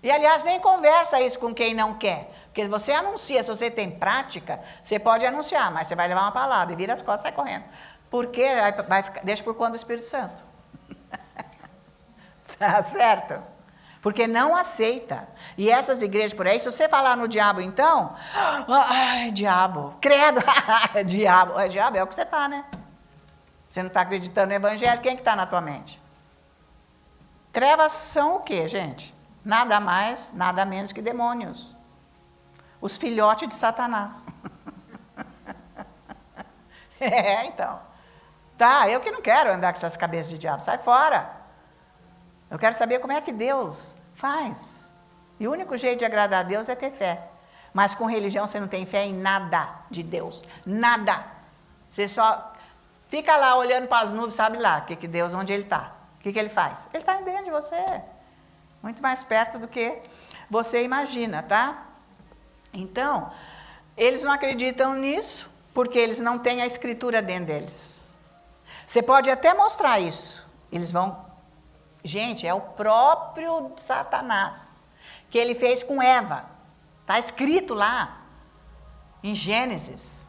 E, aliás, nem conversa isso com quem não quer. Porque você anuncia, se você tem prática, você pode anunciar, mas você vai levar uma palavra e vira as costas e sai correndo. Porque deixa por conta do Espírito Santo. Tá certo? Porque não aceita. E essas igrejas por aí, se você falar no diabo então, ai, diabo, credo, diabo. Diabo é o que você está, né? Você não está acreditando no evangelho, quem que está na tua mente? Trevas são o quê, gente? Nada mais, nada menos que demônios. Os filhotes de Satanás. Então. Tá, eu que não quero andar com essas cabeças de diabo. Sai fora. Eu quero saber como é que Deus faz. E o único jeito de agradar a Deus é ter fé. Mas com religião você não tem fé em nada de Deus. Nada. Você só fica lá olhando para as nuvens, sabe lá, que Deus, onde Ele está. O que ele faz? Ele está dentro de você. Muito mais perto do que você imagina, tá? Então, eles não acreditam nisso, porque eles não têm a escritura dentro deles. Você pode até mostrar isso. Eles vão... Gente, é o próprio Satanás que ele fez com Eva. Está escrito lá, em Gênesis.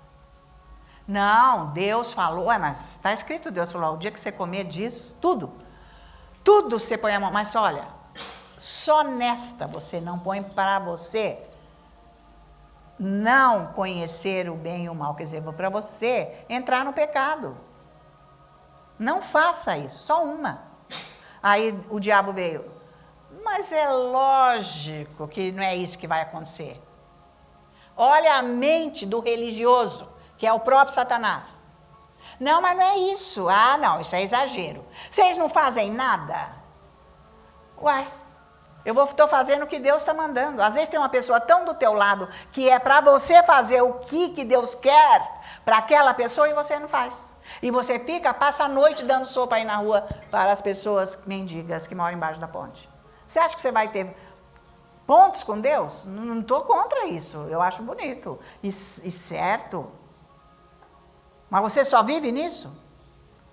Não, Deus falou, mas está escrito, Deus falou, o dia que você comer disso, tudo você põe a mão, mas olha, só nesta você não põe para você não conhecer o bem e o mal, quer dizer, para você entrar no pecado. Não faça isso, só uma. Aí o diabo veio, mas é lógico que não é isso que vai acontecer. Olha a mente do religioso, que é o próprio Satanás. Não, mas não é isso. Ah, não, isso é exagero. Vocês não fazem nada? Uai, eu estou fazendo o que Deus está mandando. Às vezes tem uma pessoa tão do teu lado que é para você fazer o que Deus quer para aquela pessoa e você não faz. E você passa a noite dando sopa aí na rua para as pessoas mendigas que moram embaixo da ponte. Você acha que você vai ter pontos com Deus? Não estou contra isso. Eu acho bonito e certo. Mas você só vive nisso?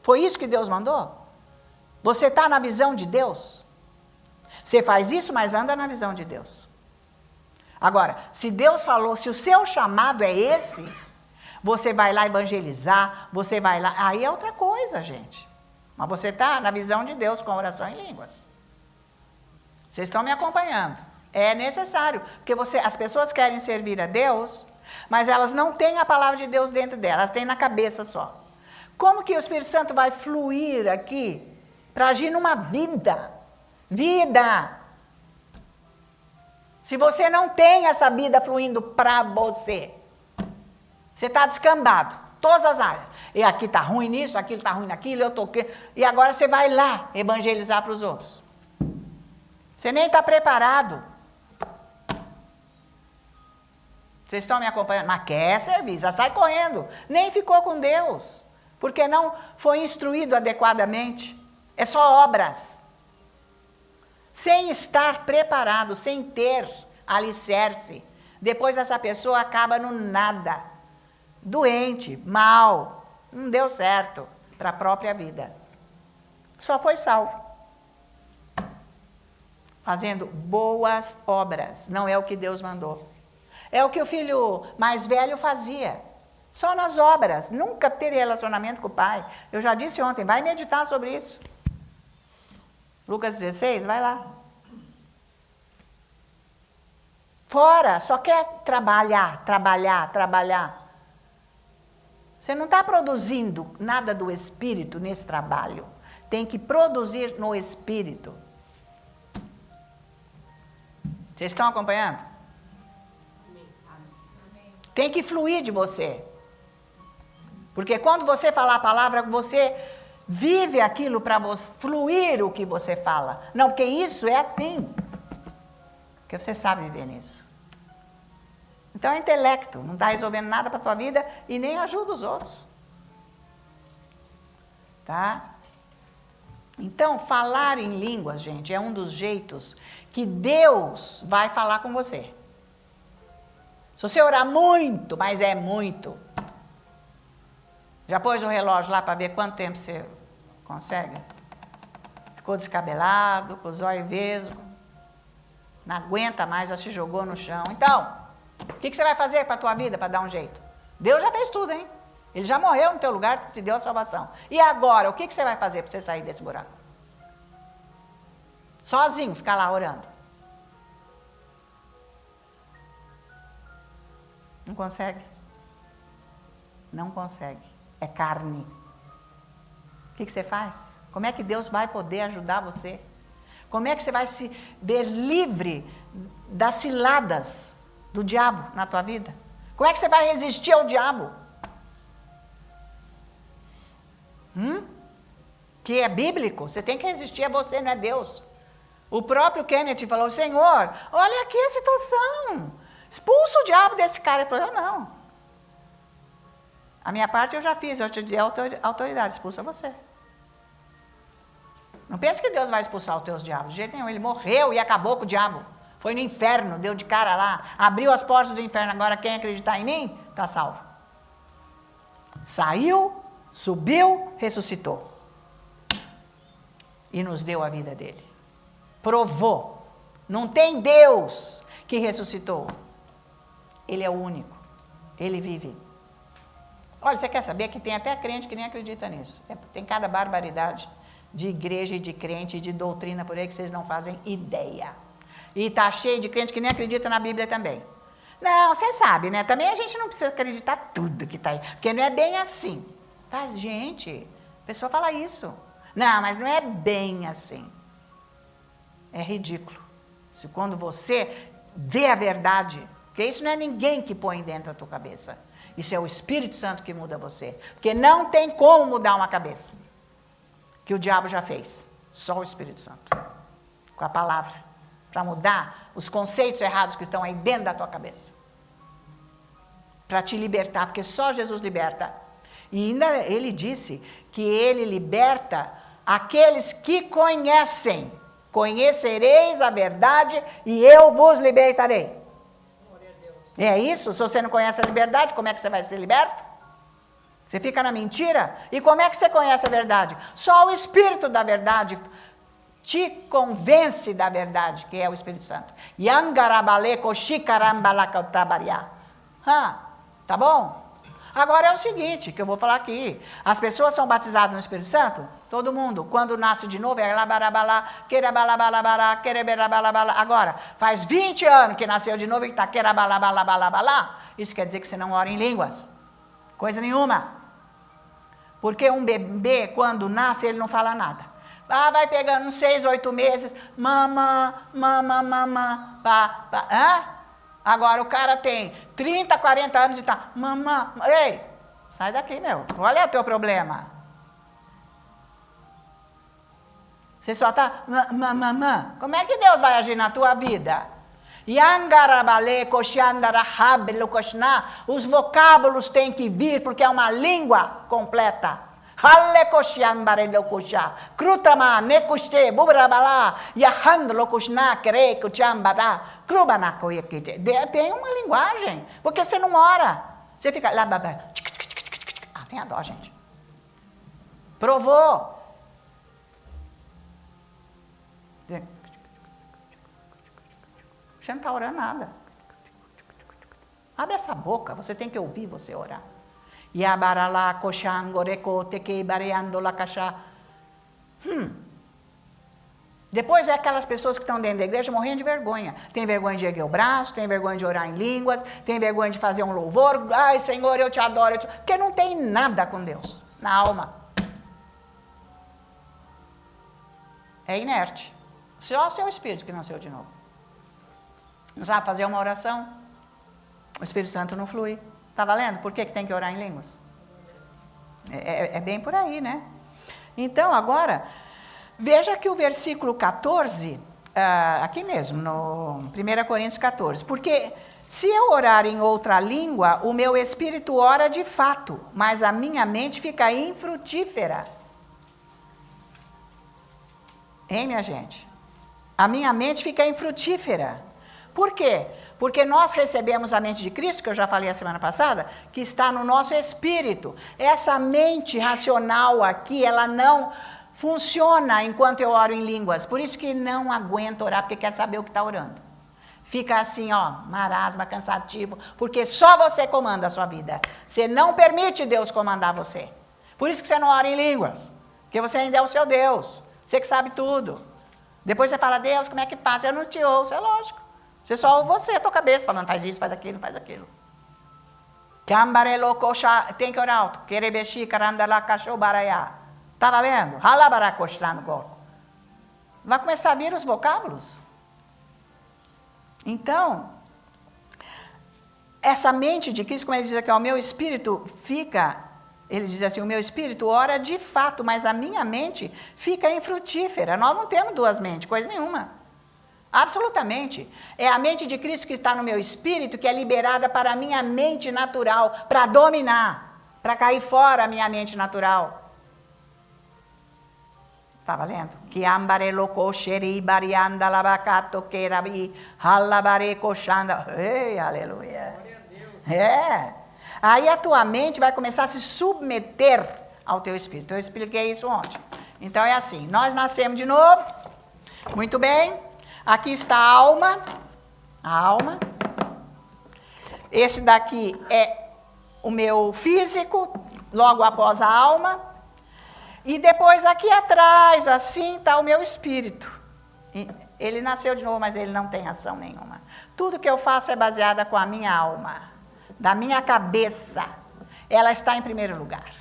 Foi isso que Deus mandou? Você está na visão de Deus? Você faz isso, mas anda na visão de Deus. Agora, se Deus falou, se o seu chamado é esse, você vai lá evangelizar, você vai lá... Aí é outra coisa, gente. Mas você está na visão de Deus com oração em línguas. Vocês estão me acompanhando. É necessário, porque as pessoas querem servir a Deus, mas elas não têm a palavra de Deus dentro delas, elas têm na cabeça só. Como que o Espírito Santo vai fluir aqui para agir numa vida? Vida! Se você não tem essa vida fluindo para você, você está descambado, todas as áreas. E aqui está ruim nisso, aquilo está ruim naquilo, eu estou... E agora você vai lá evangelizar para os outros. Você nem está preparado. Vocês estão me acompanhando? Mas quer servir, já sai correndo. Nem ficou com Deus, porque não foi instruído adequadamente. É só obras. Sem estar preparado, sem ter alicerce. Depois essa pessoa acaba no nada. Doente, mal, não deu certo para a própria vida. Só foi salvo. Fazendo boas obras, não é o que Deus mandou. É o que o filho mais velho fazia. Só nas obras. Nunca teve relacionamento com o pai. Eu já disse ontem, vai meditar sobre isso. Lucas 16, vai lá. Fora, só quer trabalhar. Você não está produzindo nada do Espírito nesse trabalho. Tem que produzir no Espírito. Vocês estão acompanhando? Tem que fluir de você. Porque quando você falar a palavra, você vive aquilo para fluir o que você fala. Não, porque isso é assim. Porque você sabe viver nisso. Então é intelecto, não está resolvendo nada para a tua vida e nem ajuda os outros. Tá? Então, falar em línguas, gente, é um dos jeitos que Deus vai falar com você. Se você orar muito, mas é muito. Já pôs o relógio lá para ver quanto tempo você consegue? Ficou descabelado, com os olhos vesgos. Não aguenta mais, já se jogou no chão. Então, o que você vai fazer para a tua vida, para dar um jeito? Deus já fez tudo, hein? Ele já morreu no teu lugar, te deu a salvação. E agora, o que você vai fazer para você sair desse buraco? Sozinho, ficar lá orando. Não consegue. Não consegue. É carne. O que você faz? Como é que Deus vai poder ajudar você? Como é que você vai se ver livre das ciladas do diabo na tua vida? Como é que você vai resistir ao diabo? Que é bíblico, você tem que resistir a você, não é Deus. O próprio Kenneth falou, Senhor, olha aqui a situação. Expulsa o diabo desse cara. Ele falou, eu não. A minha parte eu já fiz, eu te dei autoridade, expulsa você. Não pense que Deus vai expulsar os teus diabos. De jeito nenhum. Ele morreu e acabou com o diabo. Foi no inferno, deu de cara lá. Abriu as portas do inferno. Agora quem acreditar em mim, está salvo. Saiu, subiu, ressuscitou. E nos deu a vida dele. Provou. Não tem Deus que ressuscitou. Ele é o único. Ele vive. Olha, você quer saber que tem até crente que nem acredita nisso. Tem cada barbaridade de igreja e de crente e de doutrina por aí que vocês não fazem ideia. E está cheio de crente que nem acredita na Bíblia também. Não, você sabe, né? Também a gente não precisa acreditar tudo que está aí, porque não é bem assim. Mas, gente, a pessoa fala isso. Não, mas não é bem assim. É ridículo. Se quando você vê a verdade, porque isso não é ninguém que põe dentro da tua cabeça. Isso é o Espírito Santo que muda você. Porque não tem como mudar uma cabeça. Que o diabo já fez. Só o Espírito Santo. Com a palavra. Para mudar os conceitos errados que estão aí dentro da tua cabeça. Para te libertar. Porque só Jesus liberta. E ainda ele disse que ele liberta aqueles que conhecem. Conhecereis a verdade e eu vos libertarei. É isso? Se você não conhece a liberdade, como é que você vai ser liberto? Você fica na mentira? E como é que você conhece a verdade? Só o Espírito da verdade te convence da verdade, que é o Espírito Santo. Tá bom? Agora é o seguinte, que eu vou falar aqui. As pessoas são batizadas no Espírito Santo? Todo mundo. Quando nasce de novo, é labarabalá, querebalabalá, querebalabalá. Agora, faz 20 anos que nasceu de novo e está querebalabalá. Isso quer dizer que você não ora em línguas. Coisa nenhuma. Porque um bebê, quando nasce, ele não fala nada. Vai pegando uns 6, 8 meses. Mamã, pá. Agora o cara tem 30, 40 anos e tá, mamã, ei, sai daqui, meu. Qual é o teu problema? Você só tá, mamã. Como é que Deus vai agir na tua vida? Os vocábulos têm que vir porque é uma língua completa. Tem uma linguagem, porque você não ora. Você fica lá, tem a dó, gente. Provou. Você não está orando nada. Abre essa boca, você tem que ouvir você orar. Depois é aquelas pessoas que estão dentro da igreja morrendo de vergonha. Tem vergonha de erguer o braço, tem vergonha de orar em línguas, tem vergonha de fazer um louvor. Ai, Senhor, eu te adoro. Porque não tem nada com Deus na alma. É inerte. Só o seu espírito que nasceu de novo. Não sabe fazer uma oração? O Espírito Santo não flui. Está valendo? Por que tem que orar em línguas? É bem por aí, né? Então, agora, veja que o versículo 14, aqui mesmo, no 1 Coríntios 14. Porque se eu orar em outra língua, o meu espírito ora de fato, mas a minha mente fica infrutífera. Hein, minha gente? A minha mente fica infrutífera. Por quê? Porque nós recebemos a mente de Cristo, que eu já falei a semana passada, que está no nosso espírito. Essa mente racional aqui, ela não funciona enquanto eu oro em línguas. Por isso que não aguenta orar, porque quer saber o que está orando. Fica assim, ó, marasma, cansativo, porque só você comanda a sua vida. Você não permite Deus comandar você. Por isso que você não ora em línguas, porque você ainda é o seu Deus. Você que sabe tudo. Depois você fala, Deus, como é que passa? Eu não te ouço, é lógico. Você só ouve você, a tua cabeça, falando, faz isso, faz aquilo, faz aquilo. Tem que orar alto. Tá valendo? Vai começar a vir os vocábulos. Então, essa mente de Cristo, como ele diz aqui, o meu espírito fica, ele diz assim, o meu espírito ora de fato, mas a minha mente fica infrutífera. Nós não temos duas mentes, coisa nenhuma. Absolutamente. É a mente de Cristo que está no meu espírito, que é liberada para a minha mente natural, para dominar, para cair fora a minha mente natural. Tá valendo? Que ambarelo coxeri barianda labacato querabi halabare coxanda. Ei, aleluia. É. Aí a tua mente vai começar a se submeter ao teu espírito. Eu expliquei isso ontem. Então é assim, nós nascemos de novo. Muito bem. Aqui está a alma. A alma. Esse daqui é o meu físico, logo após a alma. E depois aqui atrás, assim, está o meu espírito. Ele nasceu de novo, mas ele não tem ação nenhuma. Tudo que eu faço é baseada com a minha alma, da minha cabeça. Ela está em primeiro lugar.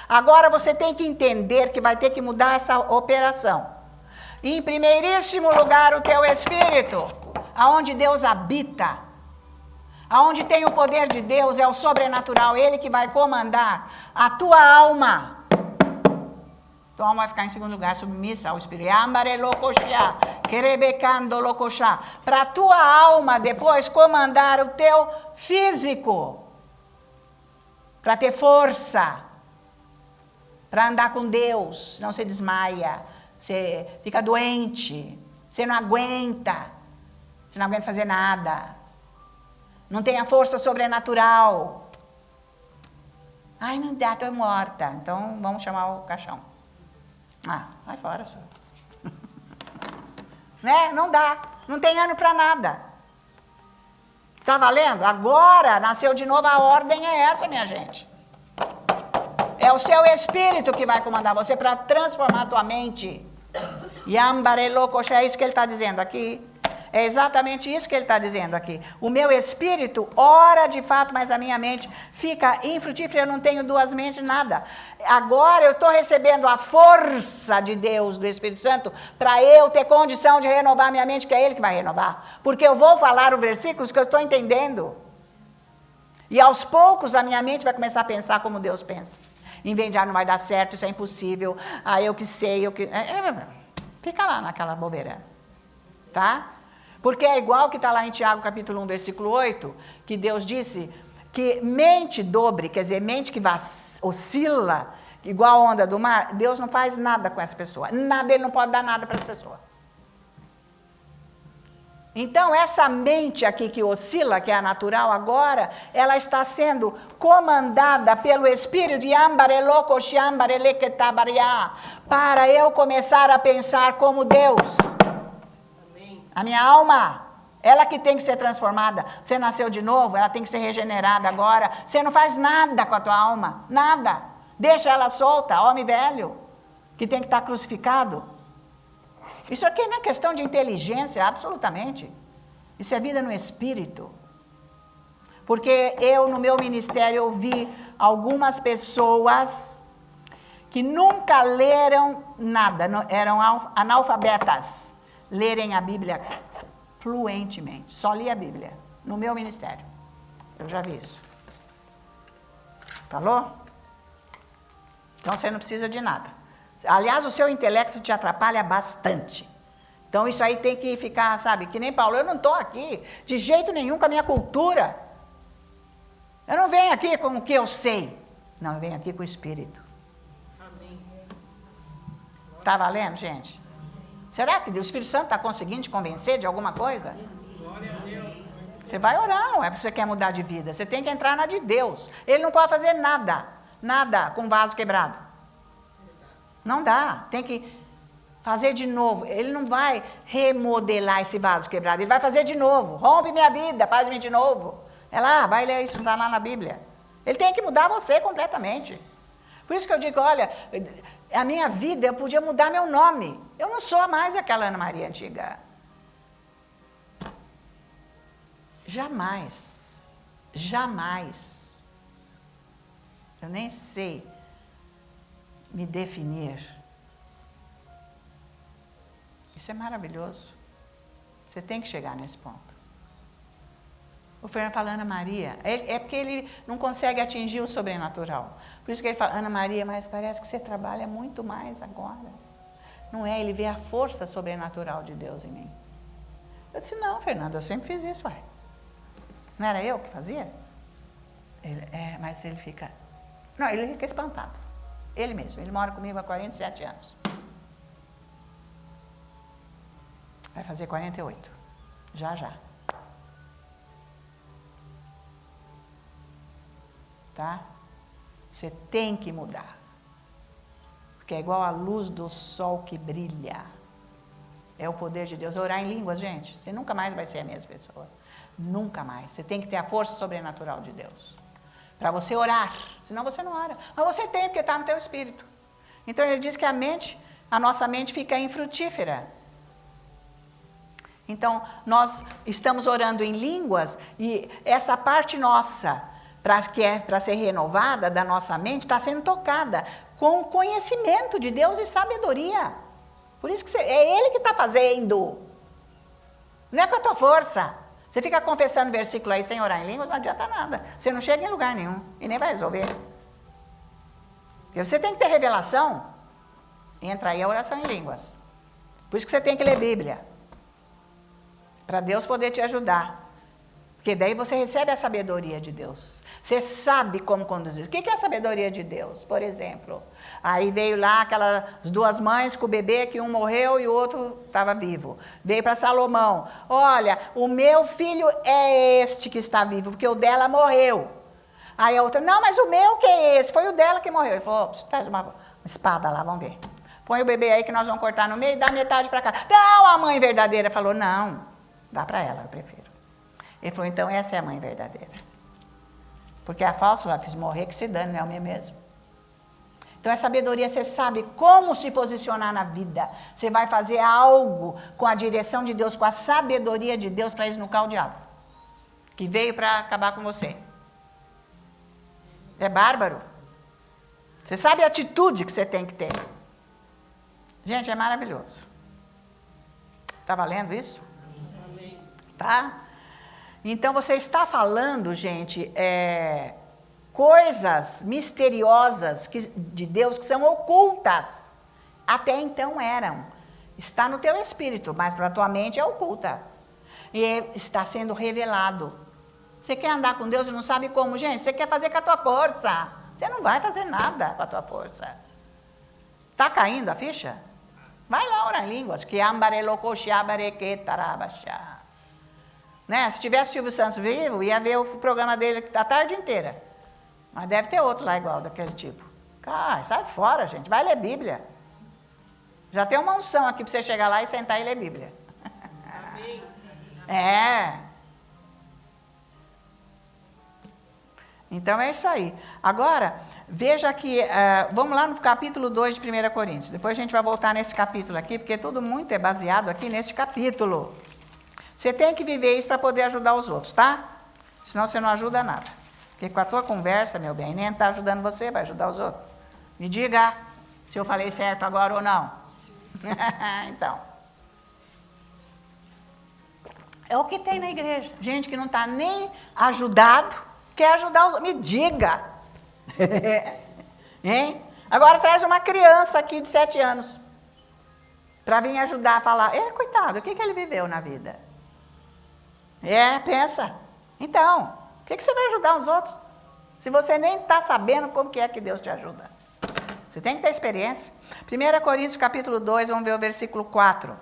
Agora você tem que entender que vai ter que mudar essa operação. Em primeiríssimo lugar, o teu espírito, aonde Deus habita, aonde tem o poder de Deus, é o sobrenatural, ele que vai comandar a tua alma. Tua alma vai ficar em segundo lugar, submissa ao Espírito. Para a tua alma depois comandar o teu físico. Para ter força. Para andar com Deus. Não se desmaia. Você fica doente. Você não aguenta. Você não aguenta fazer nada. Não tem a força sobrenatural. Ai, não dá, estou morta. Então vamos chamar o caixão. Ah, vai fora, senhor. Né? Não dá. Não tem ano para nada. Tá valendo? Agora nasceu de novo, a ordem é essa, minha gente. É o seu espírito que vai comandar você para transformar a tua mente. Yambarelocoxa, é isso que ele está dizendo aqui. É exatamente isso que ele está dizendo aqui. O meu espírito ora de fato, mas a minha mente fica infrutífera. Eu não tenho duas mentes, nada. Agora eu estou recebendo a força de Deus, do Espírito Santo, para eu ter condição de renovar minha mente, que é Ele que vai renovar. Porque eu vou falar os versículos que eu estou entendendo. E aos poucos a minha mente vai começar a pensar como Deus pensa. Em vez de, não vai dar certo, isso é impossível. Eu que sei, eu que... Fica lá naquela bobeira. Tá? Porque é igual que está lá em Tiago capítulo 1, versículo 8, que Deus disse que mente dobre, quer dizer, mente que oscila, igual a onda do mar, Deus não faz nada com essa pessoa. Nada, Ele não pode dar nada para essa pessoa. Então, essa mente aqui que oscila, que é a natural agora, ela está sendo comandada pelo Espírito de para eu começar a pensar como Deus. A minha alma, ela que tem que ser transformada. Você nasceu de novo, ela tem que ser regenerada agora. Você não faz nada com a tua alma, nada. Deixa ela solta, homem velho, que tem que estar crucificado. Isso aqui não é questão de inteligência, absolutamente. Isso é vida no espírito. Porque eu, no meu ministério, eu vi algumas pessoas que nunca leram nada, eram analfabetas. Lerem a Bíblia fluentemente. Só li a Bíblia no meu ministério. Eu já vi isso. Falou? Então você não precisa de nada. Aliás, o seu intelecto te atrapalha bastante. Então isso aí tem que ficar, sabe, que nem Paulo. Eu não estou aqui de jeito nenhum com a minha cultura. Eu não venho aqui com o que eu sei. Não, eu venho aqui com o Espírito. Amém. Tá valendo, gente? Será que o Espírito Santo está conseguindo te convencer de alguma coisa? Glória a Deus. Você vai orar, não é porque você quer mudar de vida. Você tem que entrar na de Deus. Ele não pode fazer nada, nada com vaso quebrado. Não dá, tem que fazer de novo. Ele não vai remodelar esse vaso quebrado, ele vai fazer de novo. Rompe minha vida, faz-me de novo. É lá, vai ler isso, está lá na Bíblia. Ele tem que mudar você completamente. Por isso que eu digo, olha... A minha vida, eu podia mudar meu nome. Eu não sou mais aquela Ana Maria antiga. Jamais. Jamais. Eu nem sei me definir. Isso é maravilhoso. Você tem que chegar nesse ponto. O Fernando fala, Ana Maria, é porque ele não consegue atingir o sobrenatural. Por isso que ele fala, Ana Maria, mas parece que você trabalha muito mais agora. Não é, ele vê a força sobrenatural de Deus em mim. Eu disse, não, Fernando, eu sempre fiz isso, ué. Não era eu que fazia? Mas ele fica... Não, ele fica espantado. Ele mesmo, ele mora comigo há 47 anos. Vai fazer 48. Já, já. Tá? Você tem que mudar. Porque é igual a luz do sol que brilha. É o poder de Deus. Orar em línguas, gente, você nunca mais vai ser a mesma pessoa. Nunca mais. Você tem que ter a força sobrenatural de Deus. Para você orar. Senão você não ora. Mas você tem, porque está no teu espírito. Então ele diz que a nossa mente fica infrutífera. Então, nós estamos orando em línguas e essa parte nossa, para ser renovada da nossa mente, está sendo tocada com conhecimento de Deus e sabedoria. Por isso que é Ele que está fazendo. Não é com a tua força. Você fica confessando versículo aí sem orar em línguas, não adianta nada. Você não chega em lugar nenhum e nem vai resolver. Porque você tem que ter revelação. Entra aí a oração em línguas. Por isso que você tem que ler Bíblia. Para Deus poder te ajudar. Porque daí você recebe a sabedoria de Deus. Você sabe como conduzir. O que é a sabedoria de Deus? Por exemplo, aí veio lá aquelas duas mães com o bebê, que um morreu e o outro estava vivo. Veio para Salomão. Olha, o meu filho é este que está vivo, porque o dela morreu. Aí a outra, não, mas o meu que é esse? Foi o dela que morreu. Ele falou, traz uma espada lá, vamos ver. Põe o bebê aí que nós vamos cortar no meio e dá metade para cá. Não, a mãe verdadeira falou, não. Dá para ela, eu prefiro. Ele falou, então essa é a mãe verdadeira. Porque a falsa lá quis morrer, que se dane, não é o meu mesmo. Então a sabedoria, você sabe como se posicionar na vida. Você vai fazer algo com a direção de Deus, com a sabedoria de Deus para esnucar o diabo. Que veio para acabar com você. É bárbaro. Você sabe a atitude que você tem que ter. Gente, é maravilhoso. Está valendo isso? Tá? Então você está falando, gente, coisas misteriosas de Deus que são ocultas. Até então eram. Está no teu espírito, mas para a tua mente é oculta. E está sendo revelado. Você quer andar com Deus e não sabe como, gente? Você quer fazer com a tua força. Você não vai fazer nada com a tua força. Está caindo a ficha? Vai lá orar em línguas. Que né? Se tivesse Silvio Santos vivo, ia ver o programa dele a tarde inteira. Mas deve ter outro lá igual, daquele tipo. Sai fora, gente. Vai ler Bíblia. Já tem uma unção aqui para você chegar lá e sentar e ler Bíblia. Amém. Então é isso aí. Agora, veja que, vamos lá no capítulo 2 de 1 Coríntios. Depois a gente vai voltar nesse capítulo aqui, porque tudo muito é baseado aqui nesse capítulo. Você tem que viver isso para poder ajudar os outros, tá? Senão você não ajuda nada. Porque com a tua conversa, meu bem, nem está ajudando você, vai ajudar os outros. Me diga se eu falei certo agora ou não. Então. É o que tem na igreja. Gente que não está nem ajudado, quer ajudar os outros. Me diga. Hein? Agora traz uma criança aqui de 7 anos. Para vir ajudar a falar. Coitado, o que ele viveu na vida? Pensa. Então, o que você vai ajudar os outros? Se você nem está sabendo como que é que Deus te ajuda. Você tem que ter experiência. 1 Coríntios capítulo 2, vamos ver o versículo 4.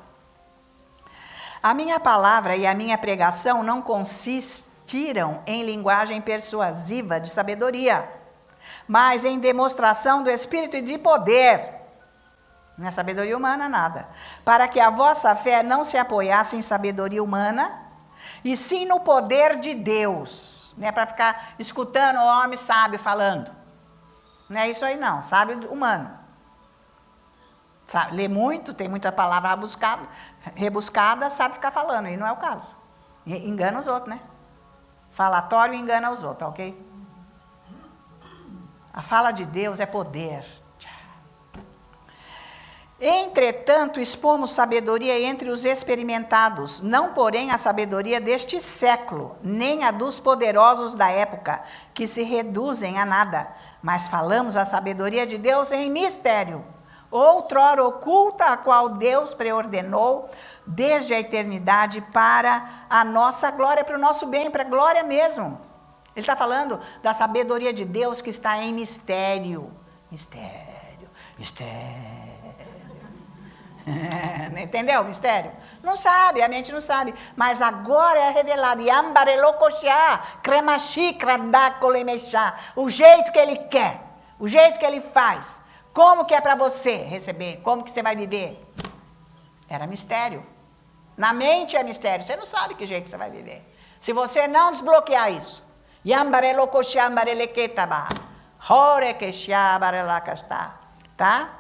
A minha palavra e a minha pregação não consistiram em linguagem persuasiva de sabedoria, mas em demonstração do Espírito e de poder. Não é sabedoria humana, nada. Para que a vossa fé não se apoiasse em sabedoria humana, e sim no poder de Deus. Não é para ficar escutando o homem sábio falando. Não é isso aí não, sábio humano. Sabe, lê muito, tem muita palavra rebuscada, sabe ficar falando, e não é o caso. Engana os outros, né? Falatório engana os outros, ok? A fala de Deus é poder. Entretanto, expomos sabedoria entre os experimentados, não porém a sabedoria deste século, nem a dos poderosos da época, que se reduzem a nada, mas falamos a sabedoria de Deus em mistério, outrora oculta, a qual Deus preordenou desde a eternidade para a nossa glória, para o nosso bem, para a glória mesmo. Ele está falando da sabedoria de Deus que está em mistério. Mistério, mistério. Entendeu o mistério? Não sabe, a mente não sabe. Mas agora é revelado. Yambarelocoxá, cremaxi, cradacolemexá. O jeito que ele quer, o jeito que ele faz. Como que é para você receber? Como que você vai viver? Era mistério. Na mente é mistério. Você não sabe que jeito você vai viver. Se você não desbloquear isso. Yambarelocoxá, ambarelequetaba. Horequexá, barelacastá. Tá?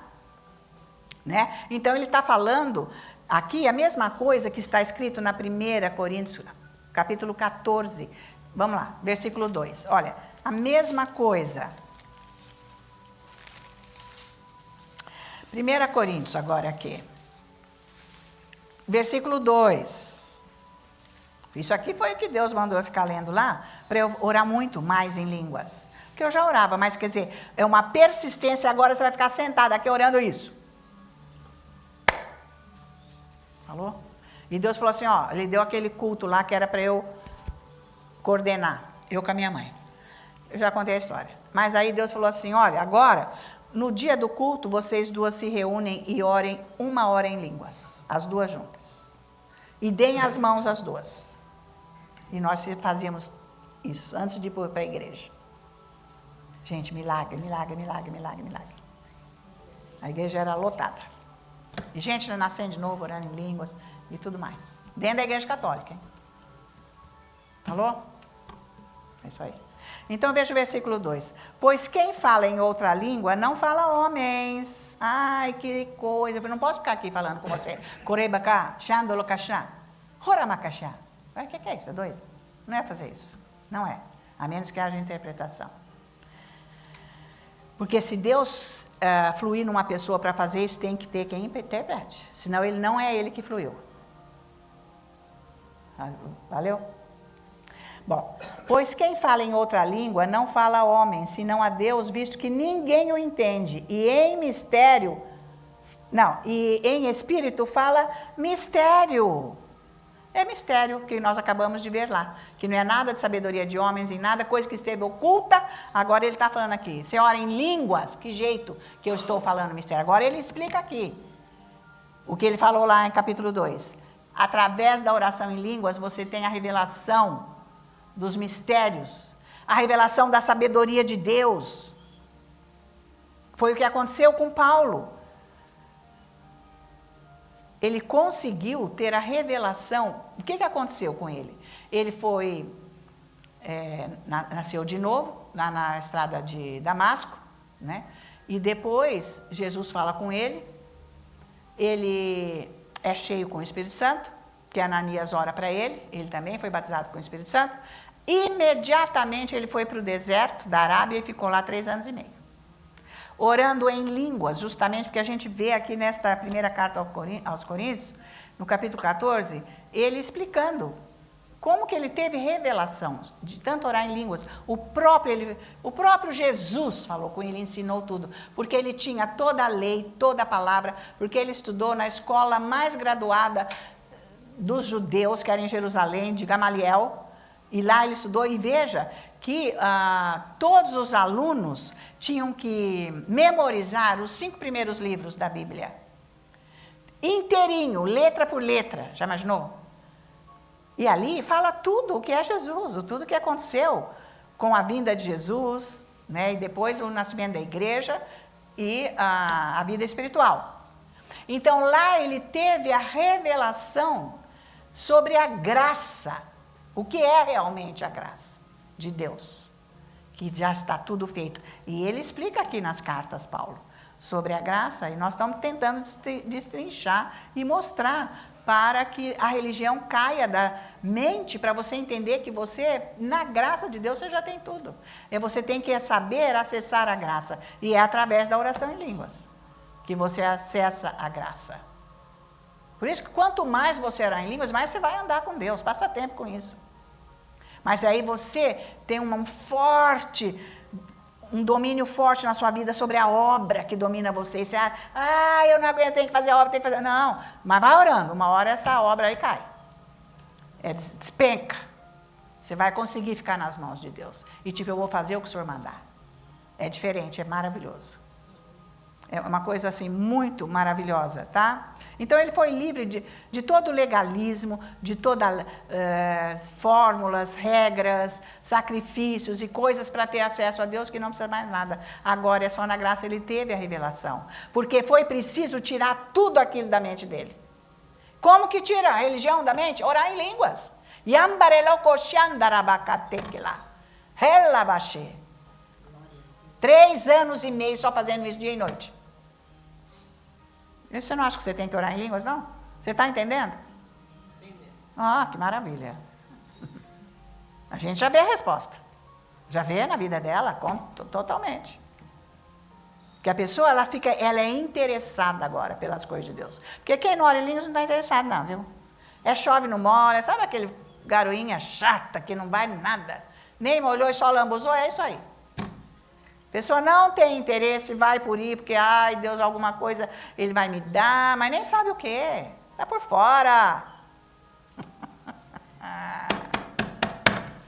Né? Então ele está falando aqui a mesma coisa que está escrito na 1 Coríntios, capítulo 14. Vamos lá, versículo 2. Olha, a mesma coisa. 1 Coríntios, agora aqui. Versículo 2. Isso aqui foi o que Deus mandou eu ficar lendo lá, para eu orar muito mais em línguas. Porque eu já orava, mas quer dizer, é uma persistência, agora você vai ficar sentado aqui orando isso. Falou? E Deus falou assim, ó, ele deu aquele culto lá que era para eu coordenar, eu com a minha mãe. Eu já contei a história. Mas aí Deus falou assim, olha, agora, no dia do culto, vocês duas se reúnem e orem 1 hora em línguas, as duas juntas. E deem as mãos às duas. E nós fazíamos isso, antes de ir para a igreja. Gente, milagre, milagre, milagre, milagre, milagre. A igreja era lotada. E gente nascendo de novo, orando em línguas e tudo mais. Dentro da igreja católica, hein? Falou? É isso aí. Então veja o versículo 2. Pois quem fala em outra língua não fala homens. Ai, que coisa. Eu não posso ficar aqui falando com você. Corebacá, xandolocachá, roramacachá. O que é isso? É doido? Não é fazer isso. Não é. A menos que haja interpretação. Porque se Deus fluir numa pessoa para fazer isso, tem que ter quem interprete. Senão ele não é ele que fluiu. Valeu? Bom, pois quem fala em outra língua não fala a homem, senão a Deus, visto que ninguém o entende. E em mistério, e em espírito fala mistério. É mistério que nós acabamos de ver lá, que não é nada de sabedoria de homens, em nada, coisa que esteve oculta, agora ele está falando aqui. Você ora em línguas, que jeito que eu estou falando mistério? Agora ele explica aqui, o que ele falou lá em capítulo 2. Através da oração em línguas, você tem a revelação dos mistérios, a revelação da sabedoria de Deus. Foi o que aconteceu com Paulo. Ele conseguiu ter a revelação. O que aconteceu com ele? Ele foi, nasceu de novo, lá na estrada de Damasco, né? E depois Jesus fala com ele, ele é cheio com o Espírito Santo, que Ananias ora para ele também foi batizado com o Espírito Santo. Imediatamente ele foi para o deserto da Arábia e ficou lá 3 anos e meio. Orando em línguas, justamente porque a gente vê aqui nesta primeira carta aos Coríntios, no capítulo 14, ele explicando como que ele teve revelação de tanto orar em línguas. O próprio Jesus falou com ele, ensinou tudo, porque ele tinha toda a lei, toda a palavra, porque ele estudou na escola mais graduada dos judeus, que era em Jerusalém, de Gamaliel, e lá ele estudou, e veja que todos os alunos tinham que memorizar os 5 primeiros livros da Bíblia. Inteirinho, letra por letra, já imaginou? E ali fala tudo o que é Jesus, tudo o que aconteceu com a vinda de Jesus, né, e depois o nascimento da igreja e a vida espiritual. Então lá ele teve a revelação sobre a graça, o que é realmente a graça de Deus, que já está tudo feito. E ele explica aqui nas cartas, Paulo, sobre a graça, e nós estamos tentando destrinchar e mostrar para que a religião caia da mente, para você entender que você, na graça de Deus, você já tem tudo. E você tem que saber acessar a graça, e é através da oração em línguas que você acessa a graça. Por isso que quanto mais você orar em línguas, mais você vai andar com Deus, passa tempo com isso. Mas aí você tem um domínio forte na sua vida sobre a obra que domina você. E você eu não aguento, tenho que fazer a obra, tenho que fazer. Não, mas vai orando, uma hora essa obra aí cai. Despenca. Você vai conseguir ficar nas mãos de Deus. E eu vou fazer o que o Senhor mandar. É diferente, é maravilhoso. É uma coisa assim muito maravilhosa, tá? Então ele foi livre de todo legalismo, de todas fórmulas, regras, sacrifícios e coisas para ter acesso a Deus que não precisa mais nada. Agora é só na graça ele teve a revelação. Porque foi preciso tirar tudo aquilo da mente dele. Como que tira a religião da mente? Orar em línguas. Relabaxê. 3 anos e meio só fazendo isso dia e noite. Você não acha que você tem que orar em línguas, não? Você está entendendo? Entendendo. Ah, que maravilha. A gente já vê a resposta. Já vê na vida dela, totalmente. Porque a pessoa, ela é interessada agora pelas coisas de Deus. Porque quem não ora em línguas não está interessado, não, viu? É chove no mole, sabe aquele garoinha chata que não vai nada? Nem molhou e só lambuzou, é isso aí. A pessoa não tem interesse, vai por ir, porque, ai, Deus, alguma coisa ele vai me dar, mas nem sabe o que. Está por fora.